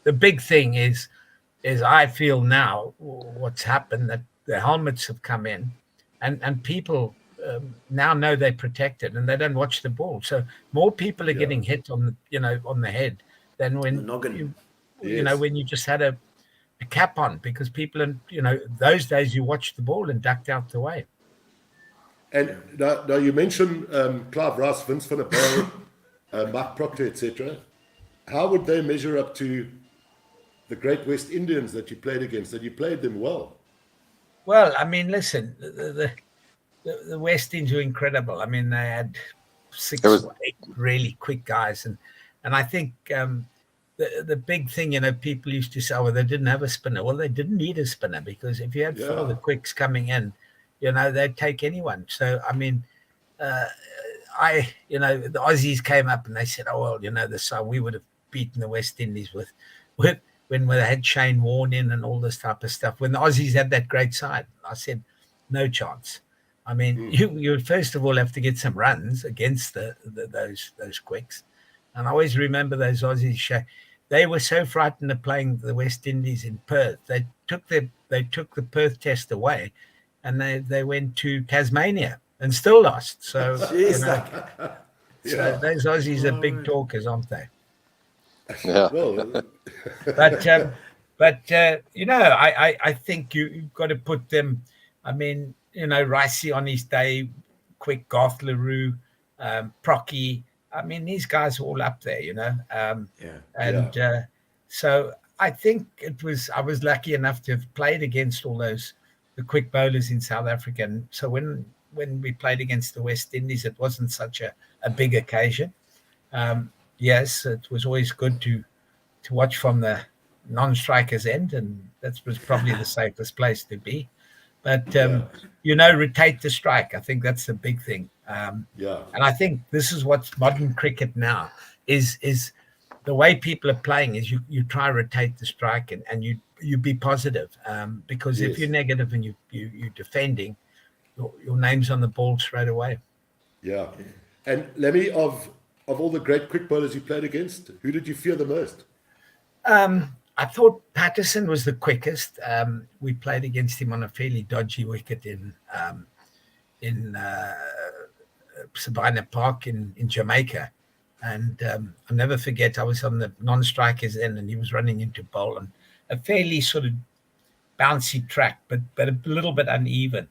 The big thing is I feel now what's happened, that the helmets have come in, and people now know they're protected and they don't watch the ball. So more people are getting hit on the head than when you know, Yes. when you just had a cap on, because people, you know, those days you watched the ball and ducked out the way. And now you mentioned Clive Rice, Vince van der Bijl, Mike Proctor, etc. How would they measure up to the great West Indians that you played against? That you played them well? Well, I mean, listen, the West Indies were incredible. I mean, they had 6 or 8 really quick guys, and I think the big thing, you know, people used to say, well, they didn't have a spinner. Well, they didn't need a spinner, because if you had 4 of the quicks coming in, you know, they'd take anyone. So, I mean, you know, the Aussies came up and they said, oh, well, you know, we would have beaten the West Indies with when they had Shane Warne in and all this type of stuff. When the Aussies had that great side, I said, no chance. I mean, you would first of all have to get some runs against those quicks. And I always remember those Aussies. They were so frightened of playing the West Indies in Perth. They took the Perth test away, and they went to Tasmania and still lost. So, you know, so those Aussies are big talkers, aren't they? Yeah. But you know, I think you've got to put them. I mean, you know, Ricey on his day, quick, Garth LaRue, Procky. I mean, these guys are all up there, you know. So I think I was lucky enough to have played against all the quick bowlers in South Africa. And so when we played against the West Indies, it wasn't such a big occasion. Yes, it was always good to watch from the non-striker's end, and that was probably the safest place to be. But, you know, rotate the strike. I think that's the big thing. And I think this is what's modern cricket now is the way people are playing is you try to rotate the strike and you be positive, because if you're negative and you're defending, your name's on the ball straight away. Yeah. And Lamby, of all the great quick bowlers you played against, who did you fear the most? I thought Patterson was the quickest. We played against him on a fairly dodgy wicket in Sabina Park in Jamaica. And I'll never forget, I was on the non-strikers end and he was running into bowl on a fairly sort of bouncy track, but a little bit uneven.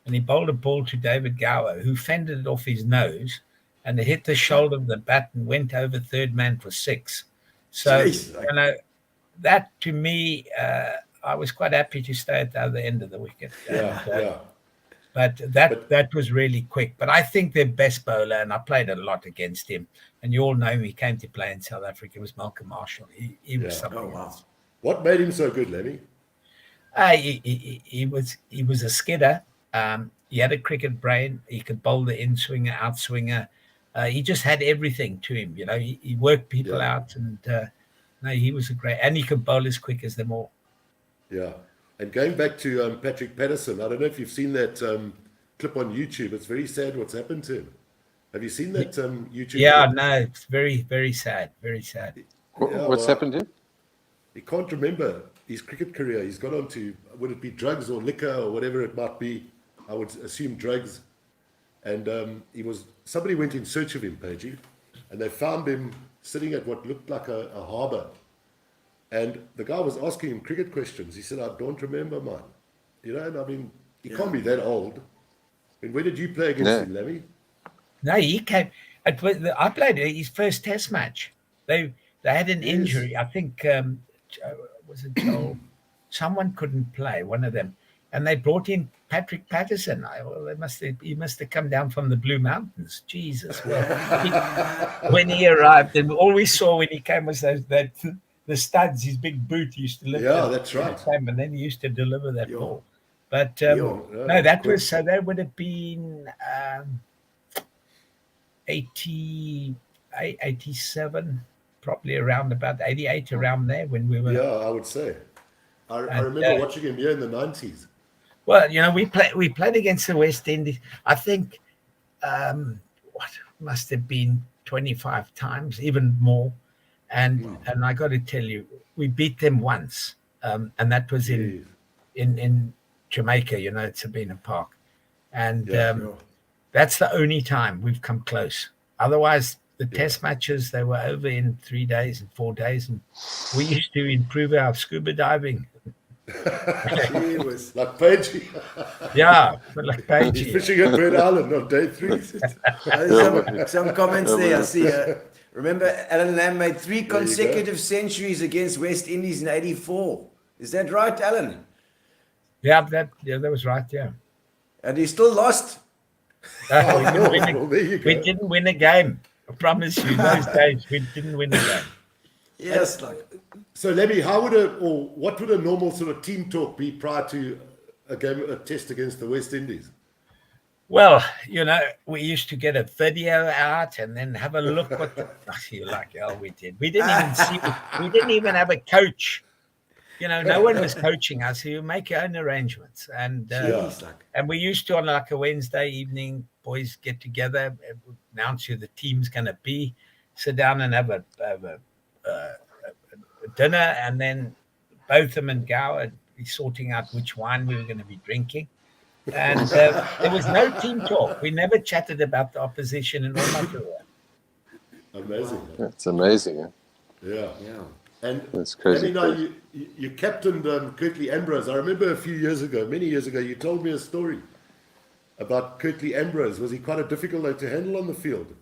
And he bowled a ball to David Gower, who fended it off his nose, and it hit the shoulder of the bat and went over third man for 6. So, you know, that to me, I was quite happy to stay at the other end of the wicket. But that was really quick. But I think their best bowler, and I played a lot against him, and you all know him, he came to play in South Africa, was Malcolm Marshall. He was something else. What made him so good, Lamby? He was a skidder. He had a cricket brain. He could bowl the in-swinger, out-swinger. He just had everything to him. You know, he worked people out, and no, he was a great, and he could bowl as quick as them all. Yeah. And going back to Patrick Patterson, I don't know if you've seen that clip on YouTube. It's very sad what's happened to him. Have you seen that YouTube? Yeah, clip? no, it's very, very sad. Very sad. What's happened to him? He can't remember his cricket career. He's got onto, would it be drugs or liquor or whatever it might be? I would assume drugs. And somebody went in search of him, Pagey, and they found him sitting at what looked like a harbour. And the guy was asking him cricket questions. He said, I don't remember mine. You know, and I mean, he can't be that old. And where did you play against him, Lamby? No, he came. I played his first test match. They had an injury. I think, was it Joel? Someone couldn't play, one of them. And they brought in Patrick Patterson. He must have come down from the Blue Mountains. Jesus. Well, when he arrived, and all we saw when he came was the studs, his big boot used to lift. Yeah, that's right. And then he used to deliver that ball. But that would have been 87, probably around about 88, around there when we were. Yeah, I would say. I remember watching him here in the 90s. Well, you know, we played against the West Indies. I think what must have been 25 times, even more. And I got to tell you, we beat them once, and that was in Jamaica, you know, at Sabina Park, and that's the only time we've come close. Otherwise, the test matches, they were over in 3 days and 4 days. And we used to improve our scuba diving. Gee whiz. Like Page. Yeah, but like Page. He's fishing at Bird Island on day 3. There's some comments there. I see. Remember, Allan Lamb made 3 consecutive centuries against West Indies in '84. Is that right, Alan? Yeah, that was right. Yeah. And he still lost. We didn't win a game. I promise you, those days we didn't win a game. Yes. So, Lamby, what would a normal sort of team talk be prior to a test against the West Indies? Well, we used to get a video out and then have a look what you're like, we did. We didn't even have a coach. No one was coaching us. You make your own arrangements. And we used to, on like a Wednesday evening, boys get together, announce who the team's going to be, sit down and have a dinner, and then Botham and Gower would be sorting out which wine we were going to be drinking. And there was no team talk. We never chatted about the opposition in all my career. Amazing. That's amazing. Yeah. And that's crazy. You captained Kirtley Ambrose. I remember many years ago, you told me a story about Kirtley Ambrose. Was he quite a difficult to handle on the field?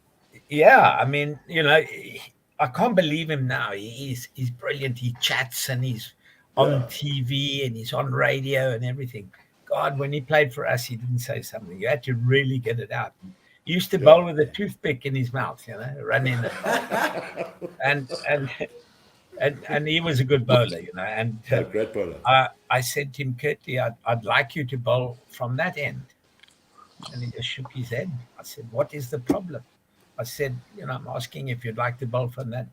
Yeah, I mean, I can't believe him now. He's brilliant. He chats and he's on TV and he's on radio and everything. God, when he played for us, he didn't say something. You had to really get it out. He used to bowl with a toothpick in his mouth, run in and he was a good bowler, And great bowler. I said to him, Kirtley, I'd like you to bowl from that end. And he just shook his head. I said, what is the problem? I said, I'm asking if you'd like to bowl from that.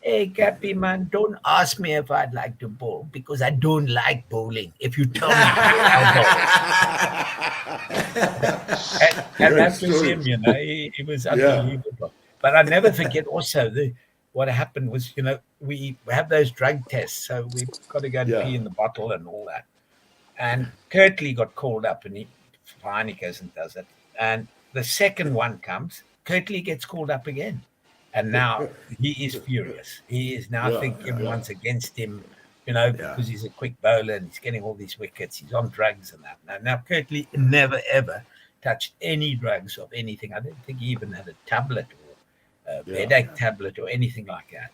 Hey, Cappy, man, don't ask me if I'd like to bowl because I don't like bowling. If you tell me, I'll bowl. and that was him, He was unbelievable. But I never forget also what happened was, we have those drug tests. So we've got to go and pee in the bottle and all that. And Kirtley got called up and he goes and does it. And the second one comes, Kirtley gets called up again. And now he is furious. He is now thinking everyone's against him, because he's a quick bowler and he's getting all these wickets. He's on drugs and that. Now Kirtley never, ever touched any drugs of anything. I don't think he even had a tablet or a headache tablet or anything like that.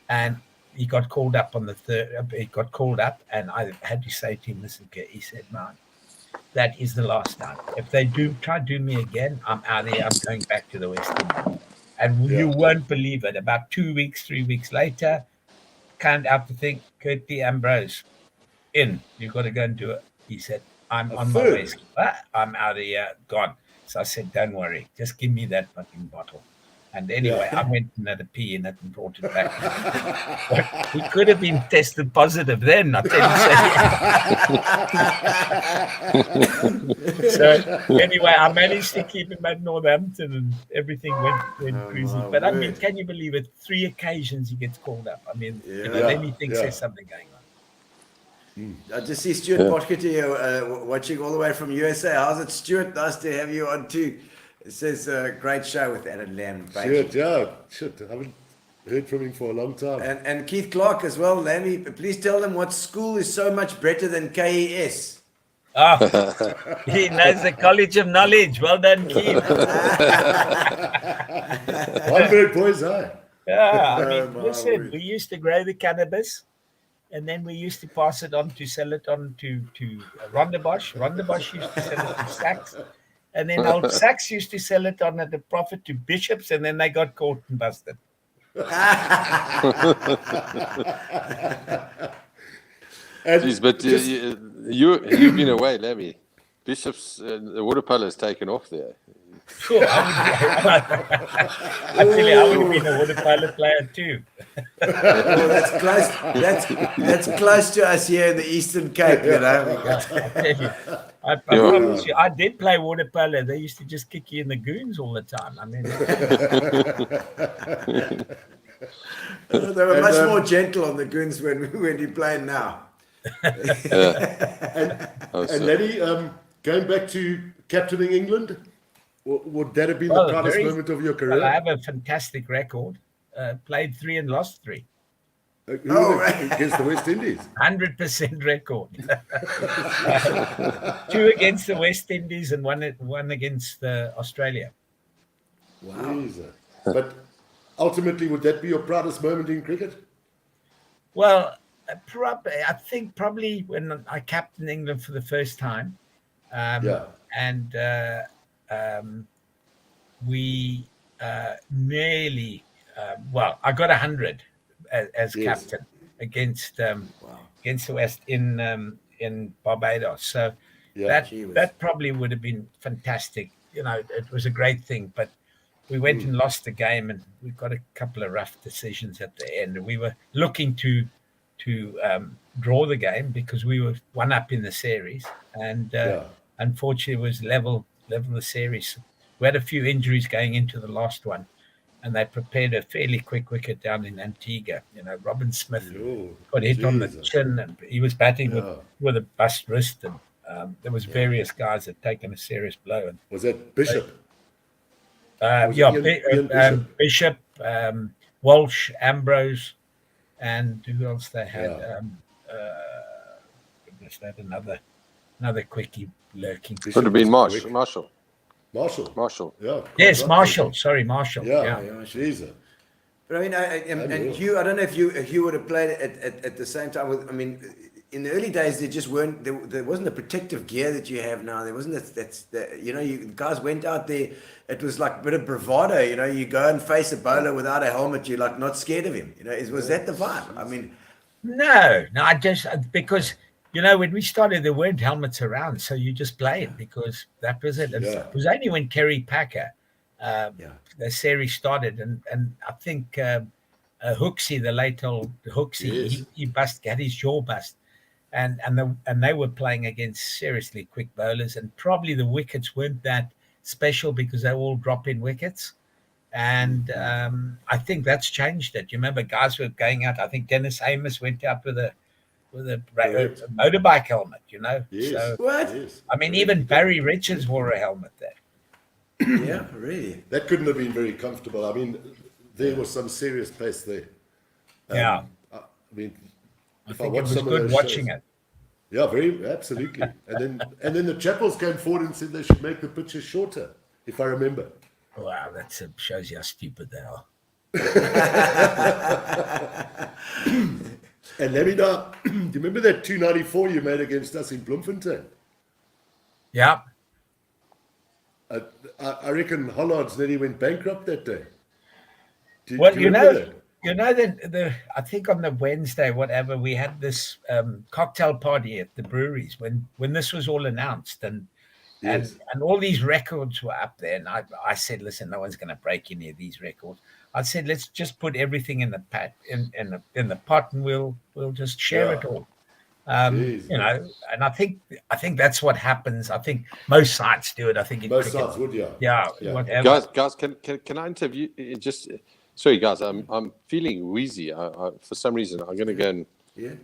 And he got called up on the third. He got called up and I had to say to him, listen, he said, man, that is the last time. If they try to do me again, I'm out of here. I'm going back to the West Indies. And you won't believe it. About 2 weeks, 3 weeks later, can't have to think, Kirtley Ambrose, in. You've got to go and do it. He said, I'm on my way. I'm out of here, gone. So I said, don't worry. Just give me that fucking bottle. And anyway, I went and had a pee in it and brought it back. He could have been tested positive then, I tell you. So anyway, I managed to keep him at Northampton and everything went crazy. But I mean, can you believe it? 3 occasions he gets called up. I mean, then he thinks there's something going on. I just see Stuart Boschke here watching all the way from USA. How's it, Stuart? Nice to have you on too. It says great show with Allan Lamb. Shit, I haven't heard from him for a long time. And Keith Clark as well, Lamby. Please tell them what school is so much better than KES. He knows the College of Knowledge. Well done, Keith. Wynberg Boys High. Yeah, I mean, listen, we used to grow the cannabis. And then we used to pass it on to sell it on to Rondebosch. Rondebosch used to sell it to Sachs. And then old Sachs used to sell it on at a profit to Bishops, and then they got caught and busted. Jeez, but you've been away, Lamby. Bishops, the water polo has taken off there. Sure, actually, I would have been a water polo player too. Well, that's close. That's close to us here in the Eastern Cape, I promise you, I did play water polo. They used to just kick you in the goons all the time. I mean, they were much more gentle on the goons when you play now. And Lenny, going back to captaining England. Would that have been Well, the proudest very- moment of your Well, I career? have a fantastic record. Played 3 and lost 3. Against the West Indies. 100% record. 2 against the West Indies and one against Australia. Jesus. But ultimately, would that be your proudest moment in cricket? Well, I think probably when I captained England for the first time. And we nearly, I got 100 as captain against the West in Barbados. So that probably would have been fantastic. You know, it was a great thing, but we went and lost the game, and we got a couple of rough decisions at the end. And we were looking to draw the game because we were 1 up in the series, and unfortunately, it was level the series. We had a few injuries going into the last one, and they prepared a fairly quick wicket down in Antigua. You know, Robin Smith got hit on the chin, and he was batting with a bust wrist, and there was various guys that taken a serious blow. And was that Bishop? Bishop, Walsh, Ambrose, and who else they had? Goodness, they had another quickie lurking. Could have been Marshall. Yeah. Yes, Marshall. Sorry, Marshall. Yeah. Jesus. But I mean, and Hugh, I don't know if Hugh would have played at the same time. I mean, in the early days, there just weren't. There wasn't the protective gear that you have now. There wasn't that. You know, you guys went out there. It was like a bit of bravado. You know, you go and face a bowler without a helmet. You're like not scared of him. You know, was that the vibe? I mean, no. I just because. You know, when we started, there weren't helmets around, so you just played because that was it. It was only when Kerry Packer, the series started, and I think Hooksy, the late old Hooksy, he had his jaw bust, and they were playing against seriously quick bowlers, and probably the wickets weren't that special because they all drop in wickets, and I think that's changed it. You remember guys were going out. I think Dennis Amos went out with a motorbike helmet, you know. Yes. So, Yes. I mean, even Barry Richards wore a helmet there. Yeah, really. That couldn't have been very comfortable. I mean, there was some serious pace there. I mean, I think it was good watching it. Yeah, absolutely. And then the Chapels came forward and said they should make the pitches shorter, if I remember. Wow, that shows you how stupid they are. And let me know, do you remember that 294 you made against us in Bloemfontein? Yeah. I reckon Hollards nearly went bankrupt that day. Do Well, you remember that? I think on the Wednesday, whatever, we had this cocktail party at the breweries when this was all announced, and all these records were up there. And I said, listen, no one's going to break any of these records. I said, let's just put everything in the pot, and we'll just share it all. You know, and I think that's what happens. I think most sites do it. I think most sites would, yeah. Whatever. Guys, can I interview? Sorry, guys, I'm feeling wheezy. For some reason, I'm going to go and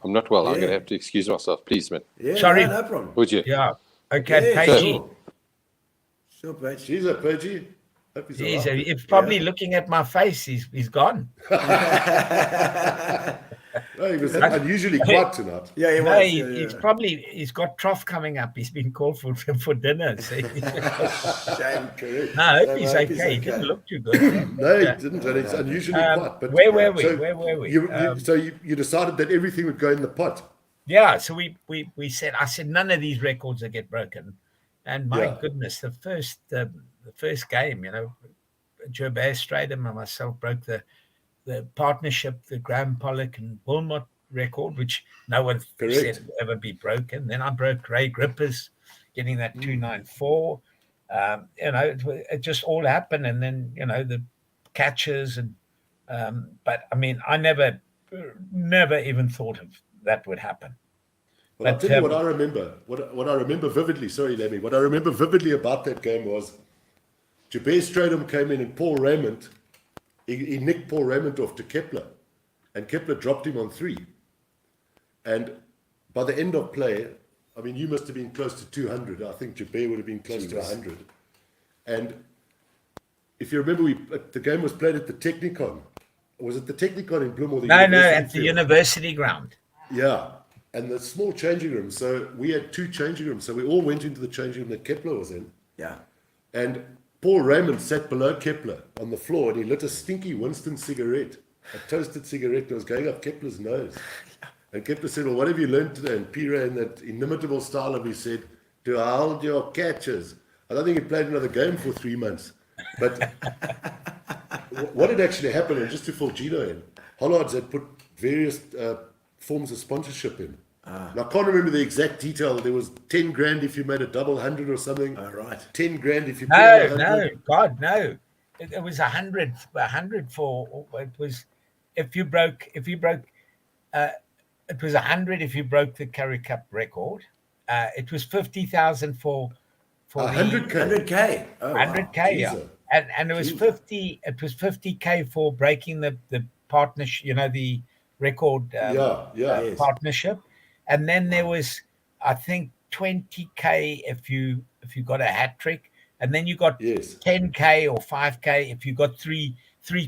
I'm not well. I'm going to have to excuse myself, please, man. Yeah, sorry, no problem. Would you? Yeah. Okay, Yeah, Pagey. Sure, Page. She's a Pagey. He's probably looking at my face. He's gone. No, he was unusually quiet tonight. Yeah, he was. He's got trough coming up. He's been called for dinner. So Shame, correct. no, I hope he's okay. He didn't look too good. No, he didn't, and it's unusually quiet. But where were we? So you decided that everything would go in the pot. Yeah, so we said, I said, none of these records will get broken. And my goodness, the first game, you know, Joe Stratham and myself broke the partnership, the Graham Pollock and Wilmot record, which no one said would ever be broken. Then I broke Ray Gripper's, getting that 294. You know, it just all happened. And then, you know, the catches and but I mean, I never even thought of that would happen. Well, I'll tell you what I remember. What I remember vividly, sorry, Lamby, what I remember vividly about that game was Jabez Stratham came in and Paul Raymond, he nicked Paul Raymond off to Kepler, and Kepler dropped him on 3. And by the end of play, I mean, you must have been close to 200. I think Jabez would have been close to 100. And if you remember, the game was played at the Technicon. Was it the Technicon in Bloem or the No, University at the field? university ground. Yeah, and the small changing room. So we had 2 changing rooms. So we all went into the changing room that Kepler was in. Yeah. And Paul Raymond sat below Kepler on the floor, and he lit a stinky Winston cigarette, a toasted cigarette that was going up Kepler's nose. And Kepler said, well, what have you learned today? And Pira, in that inimitable style of he said, to hold your catches. I don't think he played another game for 3 months. But what had actually happened, and just to fill Gino in, Hollards had put various forms of sponsorship in. And I can't remember the exact detail. There was 10 grand if you made a double 100 or something. Oh, right. 10 grand if you put in 100. No, God, no. It was 100 for, it was, if you broke, it was 100 if you broke the Currie Cup record. It was 50,000 for 100K. 100K. Oh, 100K, wow. yeah. And it was 50K for breaking the partnership, the record Yes. partnership. And then there was, I think, 20K if you got a hat trick, and then you got 10K or 5K if you got three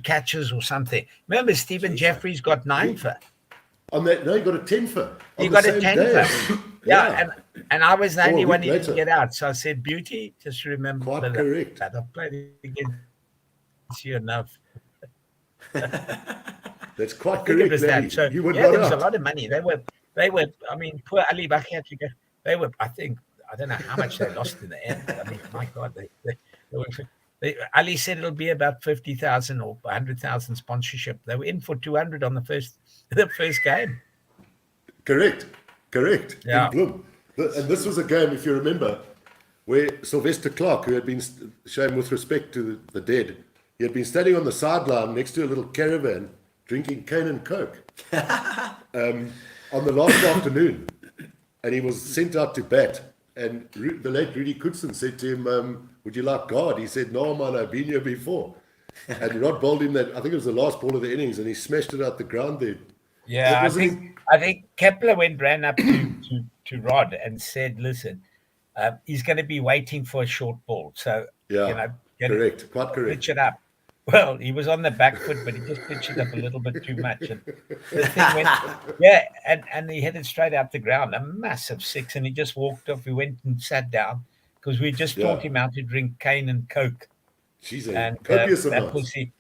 catches or something. Remember, Stephen Jeffries got 9 for. On that, no, you got a 10 for. You got a 10 for. Yeah, and I was the only one who didn't get out. So I said, Beauty, just remember Quite correct. that I've played against you enough. That's quite Think it correct, was Lamby. that. So You were there not was a out. lot of money. They were. I mean, poor Ali Bakri had to go. They were. I don't know how much they lost in the end. I mean, my God, they were. Ali said it'll be about 50,000 or 100,000 sponsorship. They were in for 200 on the first game. Correct. Yeah. In Bloem. And this was a game, if you remember, where Sylvester Clark, who had been shown with respect to the dead, he had been standing on the sideline next to a little caravan drinking cane and coke on the last afternoon. And he was sent out to bat. And the late Rudy Coetsen said to him, would you like guard? He said, no, man, I've been here before. And Rod bowled him that, I think it was the last ball of the innings, and he smashed it out the ground there. Yeah, I think Kepler ran up to Rod and said, listen, he's going to be waiting for a short ball. So, correct, quite correct. Pitch it up. Well, he was on the back foot, but he just pitched it up a little bit too much. And the thing went, and he hit it straight out the ground, a massive 6, and he just walked off. He went and sat down because we just taught him how to drink cane and coke. Jeez, and copious that amounts. was he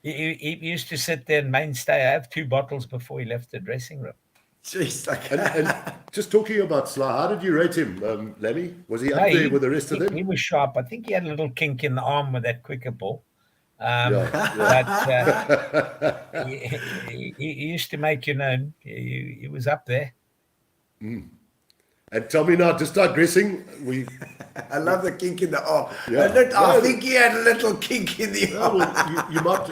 used to sit there and mainstay. I have 2 bottles before he left the dressing room. Jeez, and just talking about Sly, how did you rate him, Lammy? Was he up there with the rest of them? He was sharp. I think he had a little kink in the arm with that quicker ball. But he used to make he was up there. And tell me now, just digressing, I love the kink in the arm. Yeah. I think he had a little kink in the arm. well, you might.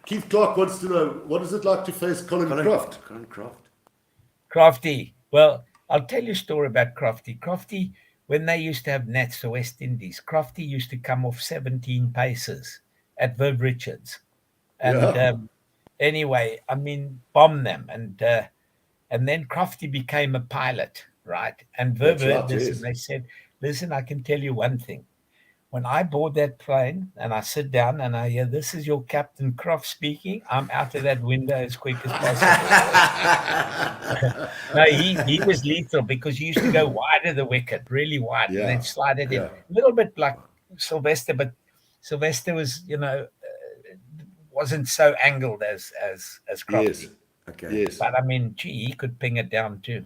Keith Clark wants to know, what is it like to face Colin Croft? Colin Croft. Crofty. Well, I'll tell you a story about Crofty. Crofty, when they used to have nets for West Indies, Crofty used to come off 17 paces at Viv Richards. And anyway, I mean, bomb them. And then Crofty became a pilot, right? And Viv heard this and they said, listen, I can tell you one thing. When I board that plane and I sit down and I hear, this is your Captain Croft speaking, I'm out of that window as quick as possible. No, he was lethal because he used to go wide of the wicket, really wide, and then slide it in. A little bit like Sylvester, but Sylvester was, wasn't so angled as Crofty. Yes. Okay. Yes. But I mean, he could ping it down too.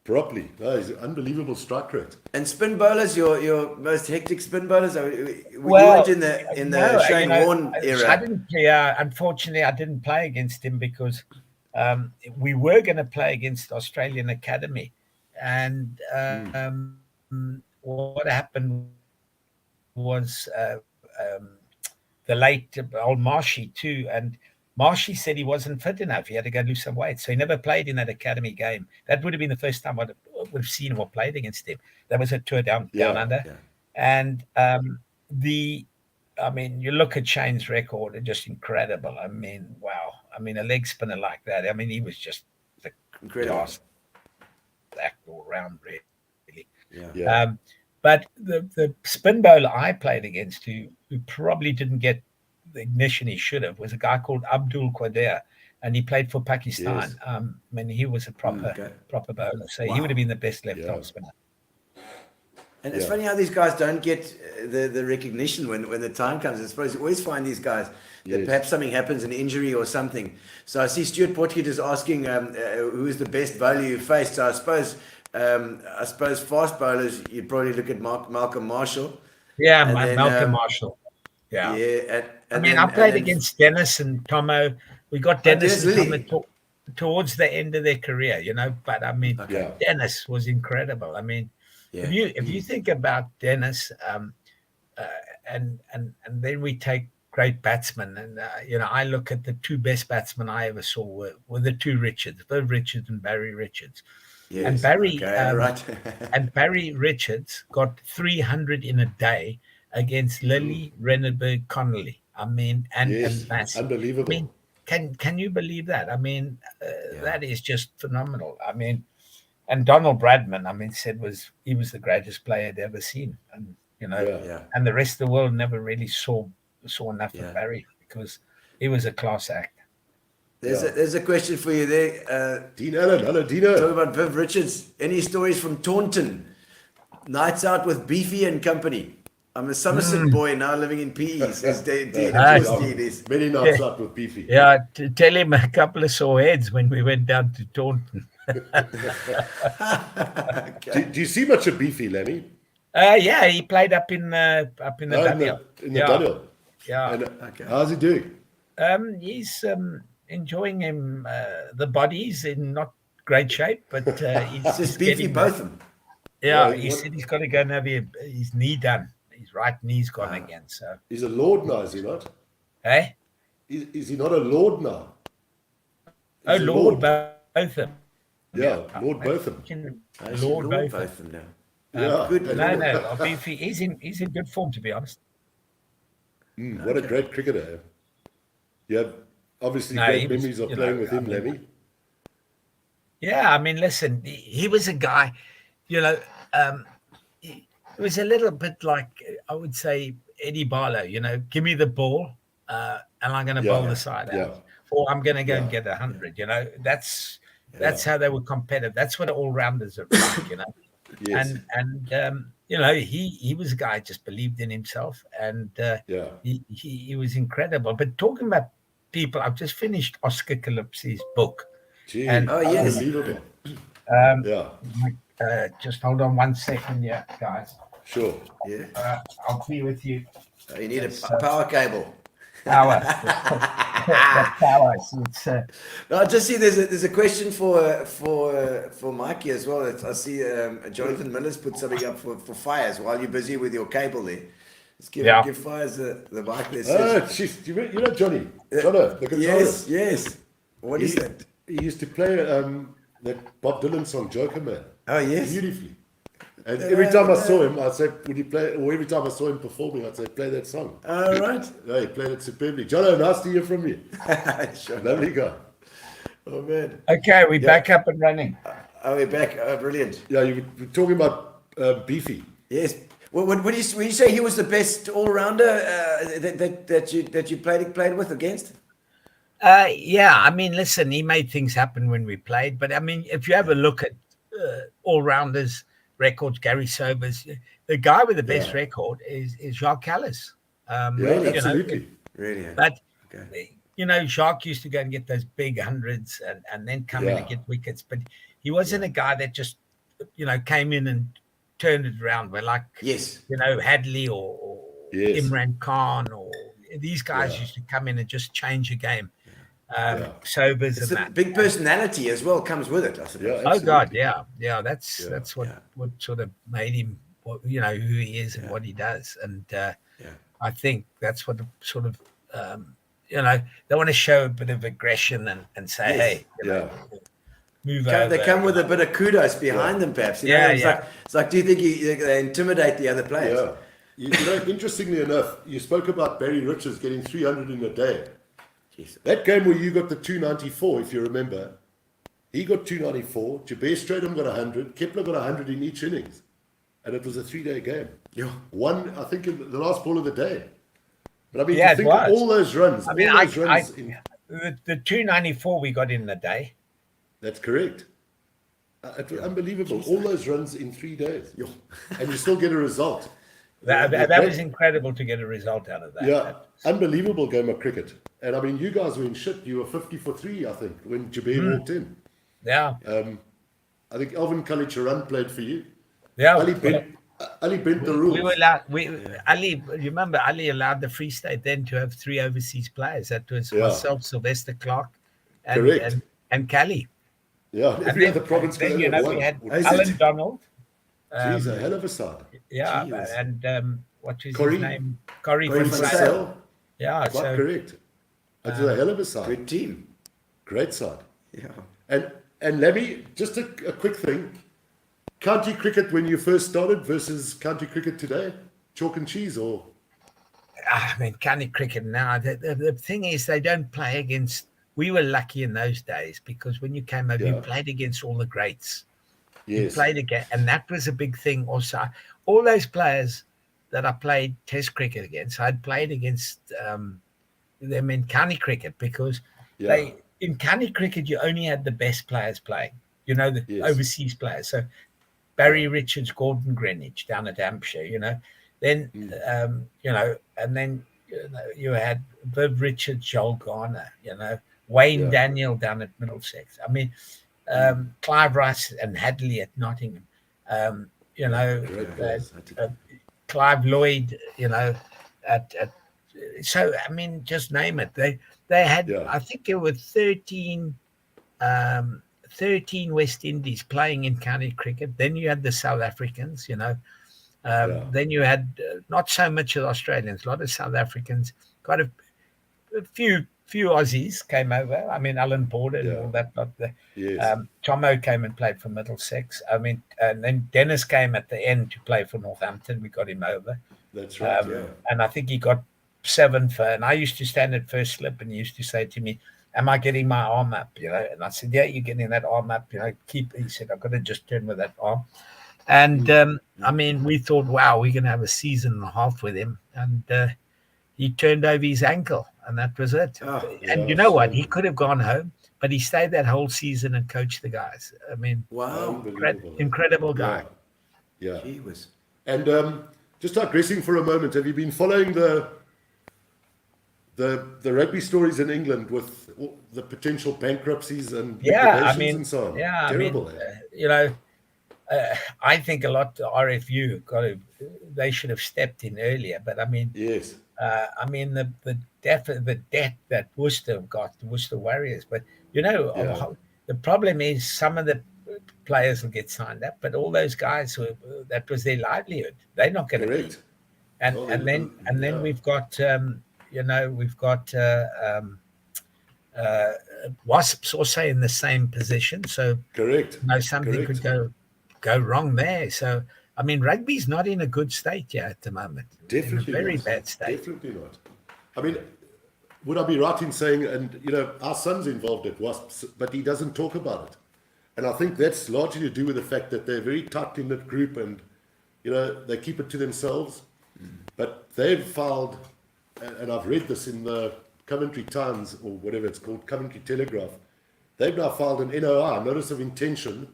Properly. No, he's an unbelievable strike rate. And spin bowlers, your most hectic spin bowlers, you weren't in the Shane Warne era. I didn't play. Unfortunately, I didn't play against him because we were going to play against Australian Academy, and what happened was the late old Marshy too, and Marshy said he wasn't fit enough. He had to go lose some weight. So he never played in that academy game. That would have been the first time I would have seen him or played against him. That was a tour down under. Yeah. And you look at Shane's record, it's just incredible. I mean, wow. I mean, a leg spinner like that. I mean, he was just the incredible act all round, really. Yeah. But the spin bowler I played against who probably didn't get the ignition he should have was a guy called Abdul Qadir, and he played for Pakistan. Yes. I mean, he was a proper bowler, so he would have been the best left-arm spinner. And it's funny how these guys don't get the recognition when the time comes. I suppose you always find these guys that perhaps something happens, an injury or something. So I see Stuart Potgieter is asking who is the best bowler you faced. So I suppose fast bowlers, you'd probably look at Malcolm Marshall. Yeah, Malcolm Marshall. Yeah. I mean, I played against Dennis and Tomo. We got Dennis and Tomo towards the end of their career, you know. But I mean, Dennis was incredible. I mean, if you think about Dennis, and then we take great batsmen, and you know, I look at the two best batsmen I ever saw were the two Richards, Viv Richards and Barry Richards. Yes. And Barry, and Barry Richards got 300 in a day against Lilly, Renneberg, Connolly. I mean, and Massey. Unbelievable. I mean, can you believe that? I mean, that is just phenomenal. I mean, and Donald Bradman, I mean, he was the greatest player I'd ever seen, and you know, and the rest of the world never really saw enough of Barry because he was a class act. There's a question for you there. Dean Allen, hello Dino. Talk about Viv Richards. Any stories from Taunton? Nights out with Beefy and company. I'm a Somerset boy now living in PE. Says Many nights out with Beefy. Yeah, tell him a couple of sore heads when we went down to Taunton. Do you see much of Beefy, Lammy? Yeah, he played up in the Daniel. In the Daniel. Yeah. And, how's he doing? He's enjoying him. The body's in not great shape, but he's just Beefy both of them. Yeah, he said he's got to go and have his knee done. His right knee's gone again. So he's a lord now, is he not? Hey, is he not a lord now? He's Lord Botham. Yeah, Lord Botham. Lord Botham now. Good. No, Beefy. He's in good form, to be honest. What a great cricketer! You have obviously great memories of playing with him, Lammy. Yeah, I mean, listen, he was a guy. You know, it was a little bit like, I would say, Eddie Barlow, you know, give me the ball and I'm going to bowl the side out. Or I'm going to go and get 100, you know. That's how they were competitive. That's what all-rounders are like, you know. Yes. And you know, he was a guy who just believed in himself. And he was incredible. But talking about people, I've just finished Oscar Calypsi's book. Gee, and, unbelievable. Just hold on 1 second, guys. Sure. Yeah. I'll be with you. You need a power cable. Power. Power. It's, I just see there's a question for Mikey as well. I see Jonathan Miller's put something up for Fires while you're busy with your cable there. Let's give Fires the mic there. You know Johnny? Jono, the guitarist. Yes. What is that? He used to play that Bob Dylan song, Joker Man. Oh, yes. Beautifully. And every time I saw him, I'd say, would he play, or every time I saw him performing, I'd say, play that song. All right. Yeah, he played it superbly. Jono, nice to hear from you. Sure. Lovely guy. Oh, man. Okay, we're back up and running. We're back. Brilliant. Yeah, you were talking about Beefy. Yes. When you say he was the best all-rounder that you played with against? Yeah, I mean, listen, he made things happen when we played. But, I mean, if you have a look at all-rounders records, Gary Sobers, the guy with the best record is Jacques Callis. Really? Absolutely. Really? But, you know, Jacques used to go and get those big hundreds and then come in and get wickets. But he wasn't a guy that just, you know, came in and turned it around. Where like, you know, Hadley or Imran Khan or these guys used to come in and just change a game. Sobers it's and a that. Big personality as well comes with it, I suppose. Oh God, yeah. That's what sort of made him, you know, who he is and what he does. And I think that's what sort of, you know, they want to show a bit of aggression and say, hey, you know, move over. They come with a bit of kudos behind them, perhaps. You know? It's like, do you think they intimidate the other players? Yeah. You know, interestingly enough, you spoke about Barry Richards getting 300 in a day. That game where you got the 294, if you remember, he got 294, Jabez Stratham got 100, Kepler got 100 in each innings. And it was a 3-day game. One, I think, in the last ball of the day. But I mean, Yeah, to it think was. of all those runs. I mean, all those runs the 294 we got in the day. that's correct. It was unbelievable. All those runs in 3 days. And you still get a result. That was incredible to get a result out of that. Yeah, unbelievable game of cricket. And I mean, you guys were in shit. You were 50 for 3, I think, when Jabir walked in. Yeah. I think Alvin Kalicharan played for you. Yeah. Ali bent the rules. We were allowed. Ali, you remember Ali allowed the Free State then to have 3 overseas players. That was myself, Sylvester Clark, and Cali. Yeah, every other province then, could have one. we had Alan Donald. Jeez, a hell of a side. Yeah, Jeez. and what was Corrie. his name? Corrie Van van Zyl. Zyl. Yeah, Quite so correct. It's a hell of a side. Good team. Great side. Yeah. And Lamby, just a quick thing. County cricket when you first started versus county cricket today? Chalk and cheese or? I mean, county cricket now, the thing is they don't play against, we were lucky in those days because when you came over, you played against all the greats. You Yes. played again, and that was a big thing also. All those players that I played test cricket against, I'd played against them in county cricket because in county cricket, you only had the best players playing, the overseas players. So Barry Richards, Gordon Greenwich down at Hampshire, then, and then you had Viv Richards, Joel Garner, Wayne Daniel down at Middlesex. I mean, Clive Rice and Hadley at Nottingham, Clive Lloyd, so, I mean, just name it. They had, I think there were 13 West Indies playing in county cricket. Then you had the South Africans, then you had not so much of the Australians, a lot of South Africans, quite a few Aussies came over. I mean, Alan Porter and all that. Tomo came and played for Middlesex. I mean, and then Dennis came at the end to play for Northampton. We got him over. That's right. And I think he got 7 for, and I used to stand at first slip and he used to say to me, am I getting my arm up? And I said, yeah, you're getting that arm up. He said, I've got to just turn with that arm. And I mean, we thought, wow, we're going to have a season and a half with him. And he turned over his ankle and that was it. And you know what? He could have gone home, but he stayed that whole season and coached the guys. I mean, Wow. incredible guy. Yeah. He was. And just digressing for a moment, have you been following the rugby stories in England with the potential bankruptcies and liquidations and so on? Yeah, terrible. I think a lot to RFU they should have stepped in earlier. But I mean, yes. I mean the debt that Worcester got, the Worcester Warriors. But the problem is some of the players will get signed up, but all those guys that was their livelihood. They're not going to be. And then we've got Wasps also in the same position. So correct. Something could go wrong there. So I mean, rugby's not in a good state yet at the moment. Definitely in a very not. bad state. Definitely not. I mean, would I be right in saying, and our son's involved at Wasps, but he doesn't talk about it. And I think that's largely to do with the fact that they're a very tight-knit group and, they keep it to themselves. But they've filed, and I've read this in the Coventry Times, or whatever it's called, Coventry Telegraph, they've now filed an NOR, Notice of Intention,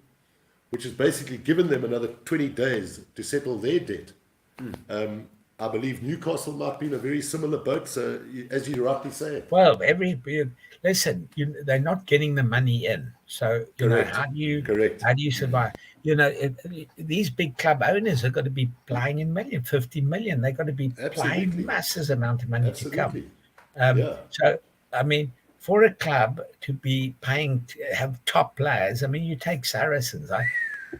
which has basically given them another 20 days to settle their debt. I believe Newcastle might be in a very similar boat, so as you rightly say. Well, they're not getting the money in. So, how do you survive? These big club owners are going to be playing in 50 million. They've got to be playing massive amount of money to come. So, I mean, for a club to be paying to have top players, I mean, you take Saracens. I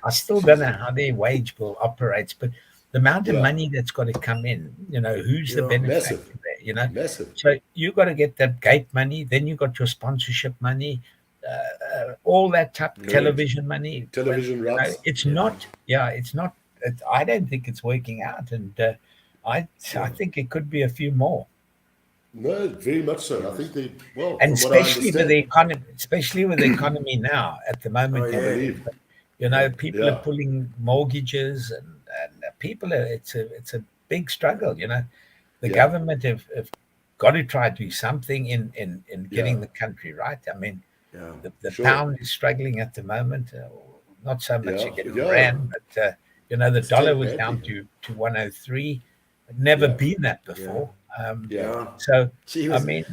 still don't know how their wage bill operates, but the amount of money that's got to come in, who's the benefactor there, Massive. So you've got to get that gate money, then you've got your sponsorship money, all that type of television money. Television rights. It's not, I don't think it's working out. And I think it could be a few more. No, very much so. I think and especially with the economy now at the moment, I believe. People are pulling mortgages and people are, it's a big struggle. The government have got to try to do something in getting the country right. I mean, the pound is struggling at the moment. Not so much against rand, but the dollar was down to 103. Never been that before. So I mean,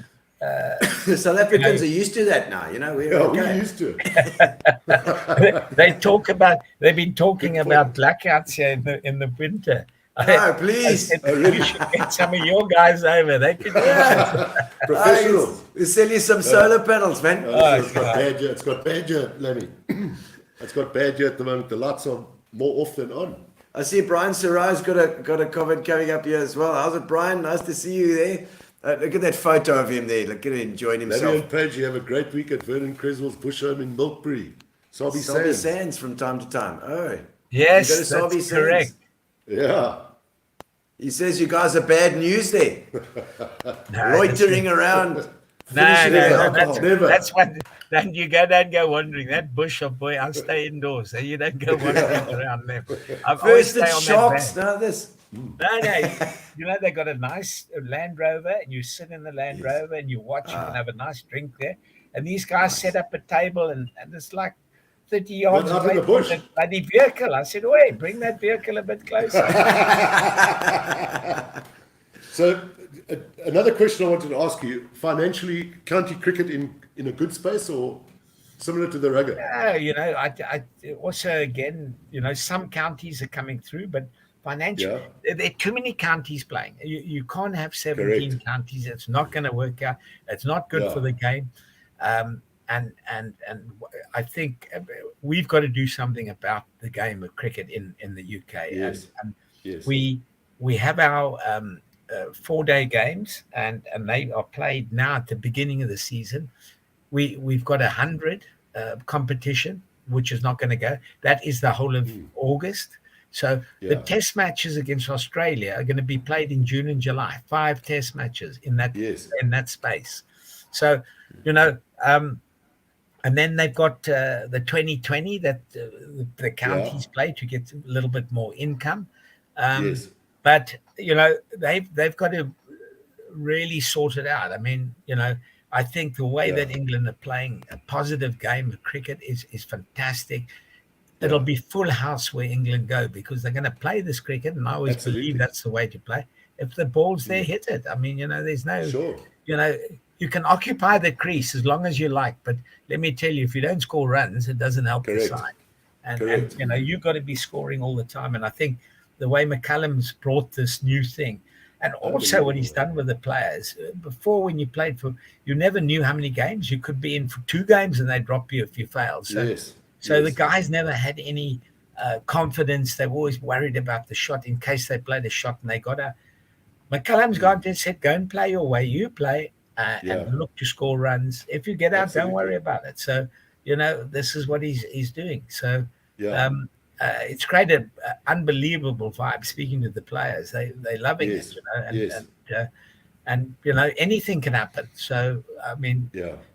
South Africans are used to that now. We're used to it. They've been talking about blackouts here in the winter. No, please. You should get some of your guys over. They could Professionals. We'll sell you some solar panels, man. It's got bad here, Lammy. It's got bad here at the moment. The lights are more off than on. I see Brian Sarai's got a comment coming up here as well. How's it, Brian? Nice to see you there. Look at that photo of him there. Look at him enjoying himself. Lammy and Page, you have a great week at Vernon Creswell's bush home in Milkbury. Sabi Sands from time to time. Oh, yes, you go to that's correct. Yeah. He says you guys are bad news there. Loitering around. That's what. Then you don't go wandering. That bush, boy, I'll stay indoors. So you don't go wandering around there. First it's sharks, now this. No, they got a nice Land Rover, and you sit in the Land Rover and you watch and have a nice drink there. And these guys set up a table, and it's like 30 yards away from the bloody vehicle. I said, "Wait, bring that vehicle a bit closer." So, another question I wanted to ask you: financially, county cricket in a good space or similar to the rugger? Yeah, I also again, some counties are coming through, but financially, there are too many counties playing. You can't have 17 counties. It's not going to work out. It's not good for the game. And I think we've got to do something about the game of cricket in the UK. Yes. And we have our 4-day games, and they are played now at the beginning of the season. We've got 100 competition, which is not going to go. That is the whole of August. So the test matches against Australia are going to be played in June and July. 5 test matches in that space. So, and then they've got the 2020 that the counties play to get a little bit more income. But, they've got to really sort it out. I mean, I think the way that England are playing a positive game of cricket is fantastic. It'll be full house where England go because they're going to play this cricket, and I always believe that's the way to play. If the ball's there, hit it. I mean, there's no, you can occupy the crease as long as you like, but let me tell you, if you don't score runs, it doesn't help the side. And you've got to be scoring all the time. And I think the way McCallum's brought this new thing, and also what he's done with the players. Before, when you played you never knew how many games. You could be in for 2 games and they drop you if you failed. So the guys never had any confidence. They were always worried about the shot in case they played a shot and they got out. McCallum's gone and said, go and play your way. You play and look to score runs. If you get out, don't worry about it. So, this is what he's doing. So it's created an unbelievable vibe. Speaking to the players, they're loving it, and anything can happen. So, I mean,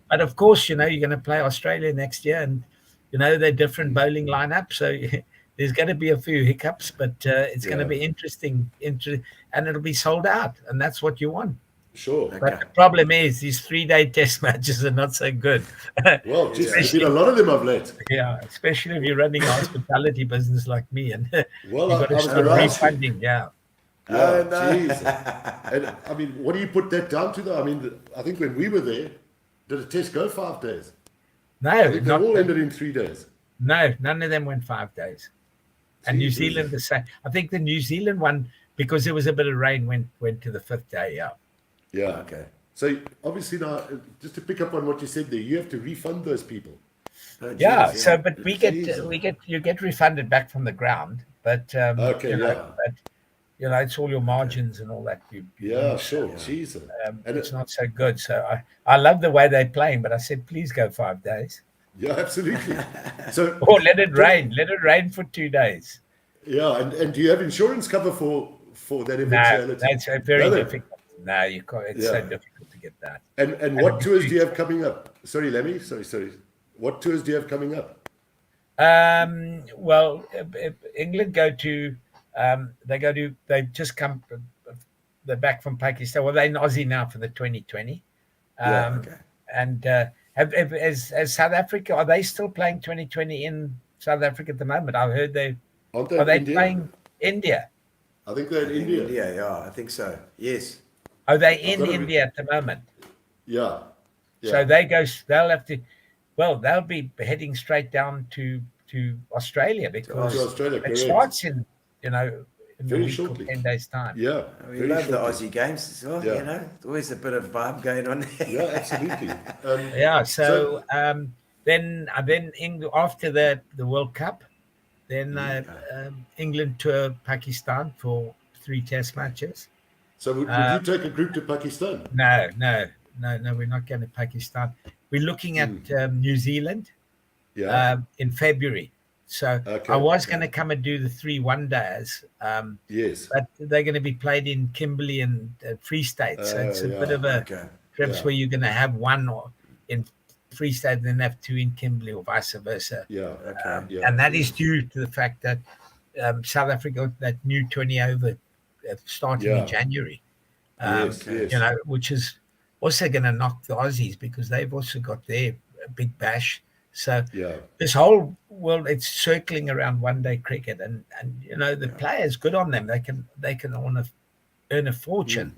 but of course, you're going to play Australia next year, and they're different bowling lineup. So there's going to be a few hiccups, but it's going to be interesting, and it'll be sold out, and that's what you want. Sure. But the problem is these 3-day test matches are not so good. Well, there's been a lot of them of late. Yeah, especially if you're running a hospitality business like me, and well, you've got to start refunding. And I mean, what do you put that down to, though? I mean, I think when we were there, did a test go 5 days? No, I think they all ended in 3 days. No, none of them went 5 days. And New Zealand the same. I think the New Zealand one, because there was a bit of rain, went to the 5th day. Yeah. Okay. So obviously now, just to pick up on what you said there, you have to refund those people. So but you get refunded back from the ground, but it's all your margins and all that. Sure. Jesus. It's not so good. So I love the way they're playing, but I said, please go 5 days. Yeah, absolutely. So or let it rain. Let it rain for 2 days. Yeah, and do you have insurance cover for that eventuality? No, that's very difficult. No, you can't. It's so difficult to get that. And what tours do you have coming up? Sorry, Lammy. Sorry. What tours do you have coming up? Well, England go to. They've just come. they're back from Pakistan. Well, they're in Aussie now for the 2020. Okay. And as South Africa, are they still playing 2020 in South Africa at the moment? I heard Aren't are they India? playing India? I think they're in India. India, yeah, I think so. Yes. Are they in gotta be- India at the moment? Yeah. So they'll have to, well, they'll be heading straight down to Australia because To Australia, it correct. starts in, in Very a week shortly. or 10 days' time. Yeah. We very love the shortly. Aussie games as well, Yeah. you know. There's always a bit of vibe going on there. Yeah, absolutely. Yeah, so then after the World Cup, then England tour Pakistan for 3 test matches. So would you take a group to Pakistan? No, we're not going to Pakistan. We're looking at New Zealand Yeah. in February. So Okay. I was going to come and do the 3 one-days, Yes. but they're going to be played in Kimberley and Free State. So it's a bit of a Okay. trips Yeah. where you're going to have one in Free State and then have 2 in Kimberley or vice versa. Yeah. Okay. Yeah. And that is due to the fact that South Africa, that new 20 over starting in January, Yes. you know, which is also going to knock the Aussies because they've also got their big bash. So Yeah. this whole world, it's circling around one-day cricket, and you know the players, good on them. They can earn a fortune.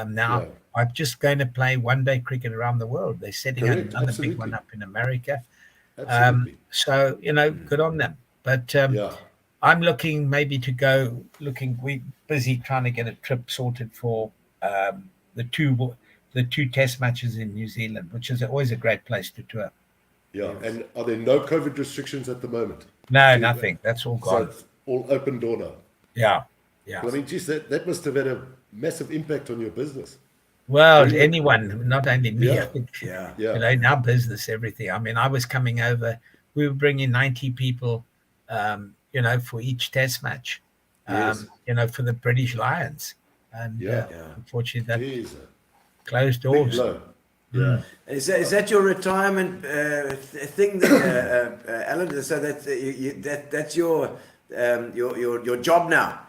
Now I'm just going to play one-day cricket around the world. They're setting Correct, another absolutely. big one up in America. Absolutely. So you know, good on them. But Yeah. I'm looking maybe to go. We're busy trying to get a trip sorted for the two test matches in New Zealand, which is always a great place to tour. Yeah. And are there no COVID restrictions at the moment? No, nothing. That's all So gone. it's all open door now. Yeah. I mean, geez, that must have had a massive impact on your business. Well, anyone, not only me. Yeah. I think, Yeah. you know, in our business, everything. I mean, I was coming over. We were bringing 90 people, you know, for each test match, you know, for the British Lions. And unfortunately, that Jeez. closed Big doors. blow. Yeah. Is that your retirement thing, then, Alan? So that's your job now.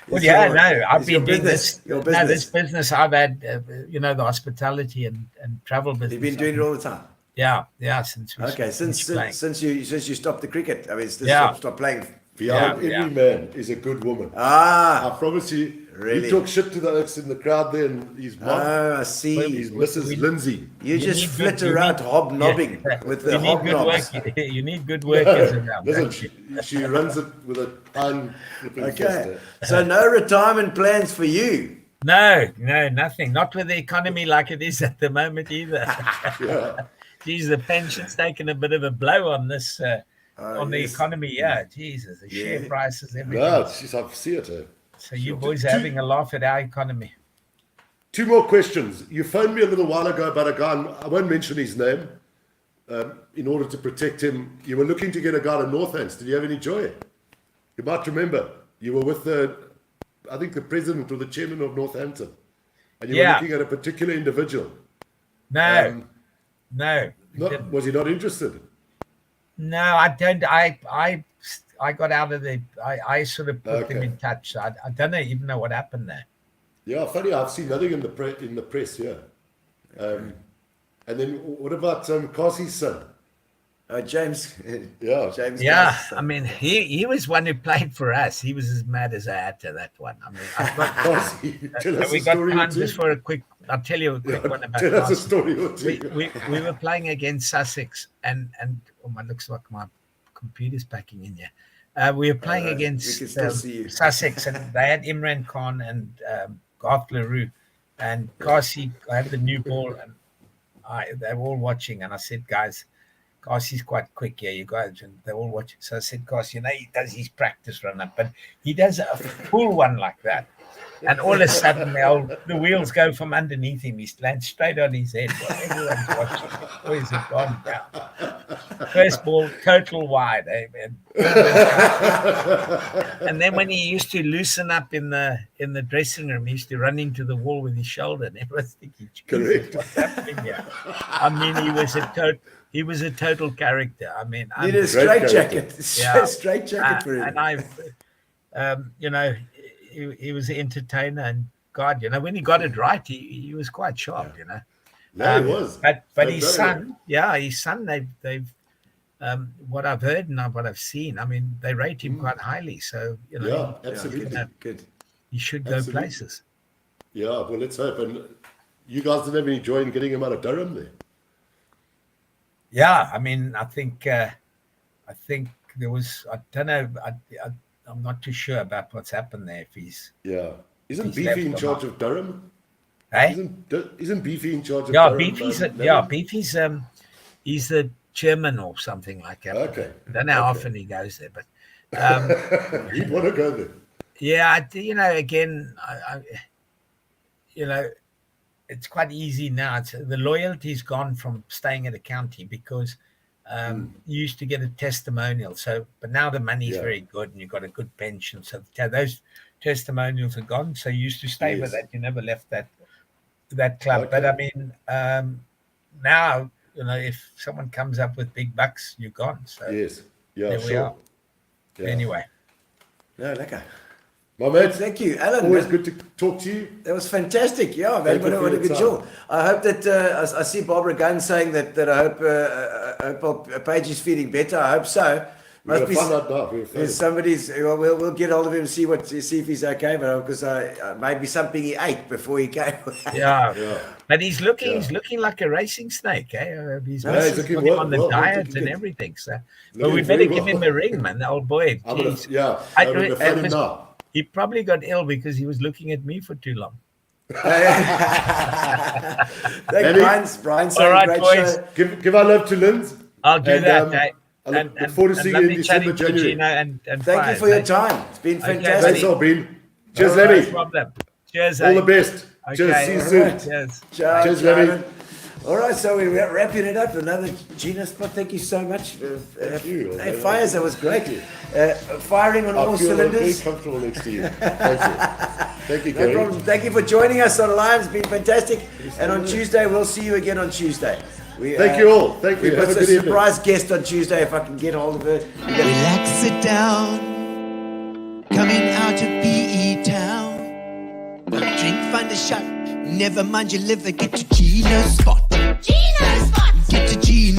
Well, yeah, no, I've been doing this. Your No, business. this business I've had, you know, the hospitality and travel business. You've been doing it all the time. Yeah, since we Okay, finished playing. since you stopped the cricket. I mean, Yeah. stop playing. Behind Yeah. every man is a good woman. Ah, I promise you, Really? you talk shit to the oaks in the crowd there, and his mom, oh, I see. his Mrs. Lindsay. You You just need flit good- you around need- hobnobbing Yeah. with the You need good hobnobs. work. You need good workers around. Listen, don't you? she runs it with a pine flipping Okay, fist. so no retirement plans for you. No, nothing. Not with the economy like it is at the moment either. Yeah. Geez, the pension's taken a bit of a blow on this, on the yes. economy. Yeah, Jesus, the share prices, everything. No, she's, I see it. So you boys are having a laugh at our economy. 2 more questions. You phoned me a little while ago about a guy, and I won't mention his name, in order to protect him. You were looking to get a guy to Northants. Did you have any joy? You might remember. You were with I think the president or the chairman of Northampton. And you were looking at a particular individual. No, Was he not interested? no, I don't. I got out of the. I sort of put them Okay. in touch. I don't even know what happened there. Yeah, funny. I've seen nothing in the press. Yeah. And then what about Cassie's son? James. Yeah. James. Yeah, Cass. I mean, he was one who played for us. He was as mad as I had to that one. I mean, I've got, Cassie, tell us we a got story or time two. just for a quick. I'll tell you a quick one about Tell us a Cassie. story or two. We were playing against Sussex, and oh, my looks like my computer's packing in here. We were playing we against can still see you. Sussex, and they had Imran Khan and Garth LaRue, and Cassie had the new ball, and they were all watching, and I said, guys, Cassie's quite quick here, you guys, and they're all watching. So I said, Cassie, you know, he does his practice run up, but he does a full one like that. And all of a sudden, the wheels go from underneath him. He lands straight on his head. Well, everyone's watching. Boys have gone down. First ball, total wide. And then when he used to loosen up in the dressing room, he used to run into the wall with his shoulder, and everyone's thinking, Correct. what's happening here? I mean, he was a total character. I mean, Need a straight jacket. Straight jacket for him. and I've, you know, he was an entertainer, and God, when he got it right, he was quite sharp, No, he was. But They've his done son, they've what I've heard and what I've seen, I mean, they rate him quite highly. So Yeah, absolutely. Good. he should go Absolutely. places. Yeah, well, let's hope. And you guys didn't have any joy in getting him out of Durham there. Yeah, I mean, I think there was. I don't know. I'm not too sure about what's happened there. If he's Isn't He's Beefy in left charge or of Durham? hey, Isn't Beefy in charge of yeah, Durham? Beefy's he's the chairman or something like that. Okay. I don't know how often he goes there, but He'd want to go there. yeah, again, it's quite easy now. The loyalty's gone from staying at a county because you used to get a testimonial. So, but now the money's very good and you've got a good pension. So those testimonials are gone. So you used to stay with that. You never left that club. Okay. But I mean, now, if someone comes up with big bucks, you're gone. So Yes. Yeah, there we are. Yeah. Anyway. No, lekker. My mate, Thank you, Alan. always good to talk to you. That was fantastic. Yeah, Thank man, you what for a your good time. show. I hope that I see Barbara Gunn saying that I hope Page is feeling better. I hope so. We're going to find out now. There's somebody's. Well, we'll get hold of him and see if he's okay. But because maybe something he ate before he came. Yeah. But he's looking like a racing snake, eh? He's he's looking put him on the well, diet looking and good. everything. So, but Looking we better very give well. him a ring, man. The old boy. I'm gonna, Jeez. I'm going to phone him was- now. He probably got ill because he was looking at me for too long. Thank Brian. All right, Great boys. show. Give our love to Linz. I'll do And, that. I eh? look forward to seeing you in lovely December, chatting to January. Gino and Thank Fry, you for your mate. time. It's been Okay, fantastic. Thanks, Albin. Cheers, No Lamby. problem. Cheers. All eh? the best. Cheers. Okay, See you all soon. right, Cheers. Ciao, Cheers, ciao, Lamby. man. All right, so we're wrapping it up. Another Gino spot. Thank you so much. you. Hey, Fires, that was great. Firing on all I feel very cylinders. comfortable next to you. Thank you. Thank you, No Gary. problem. Thank you for joining us online. It's been fantastic. And on Tuesday, we'll see you again on Tuesday. Thank you all. Thank you. We've Have got a a good evening. surprise guest on Tuesday if I can get hold of her. Relax, sit down. Coming out of PE town. One drink, find a shot. Never mind your liver, get to Gino's spot. Gino spot. Get to Gino.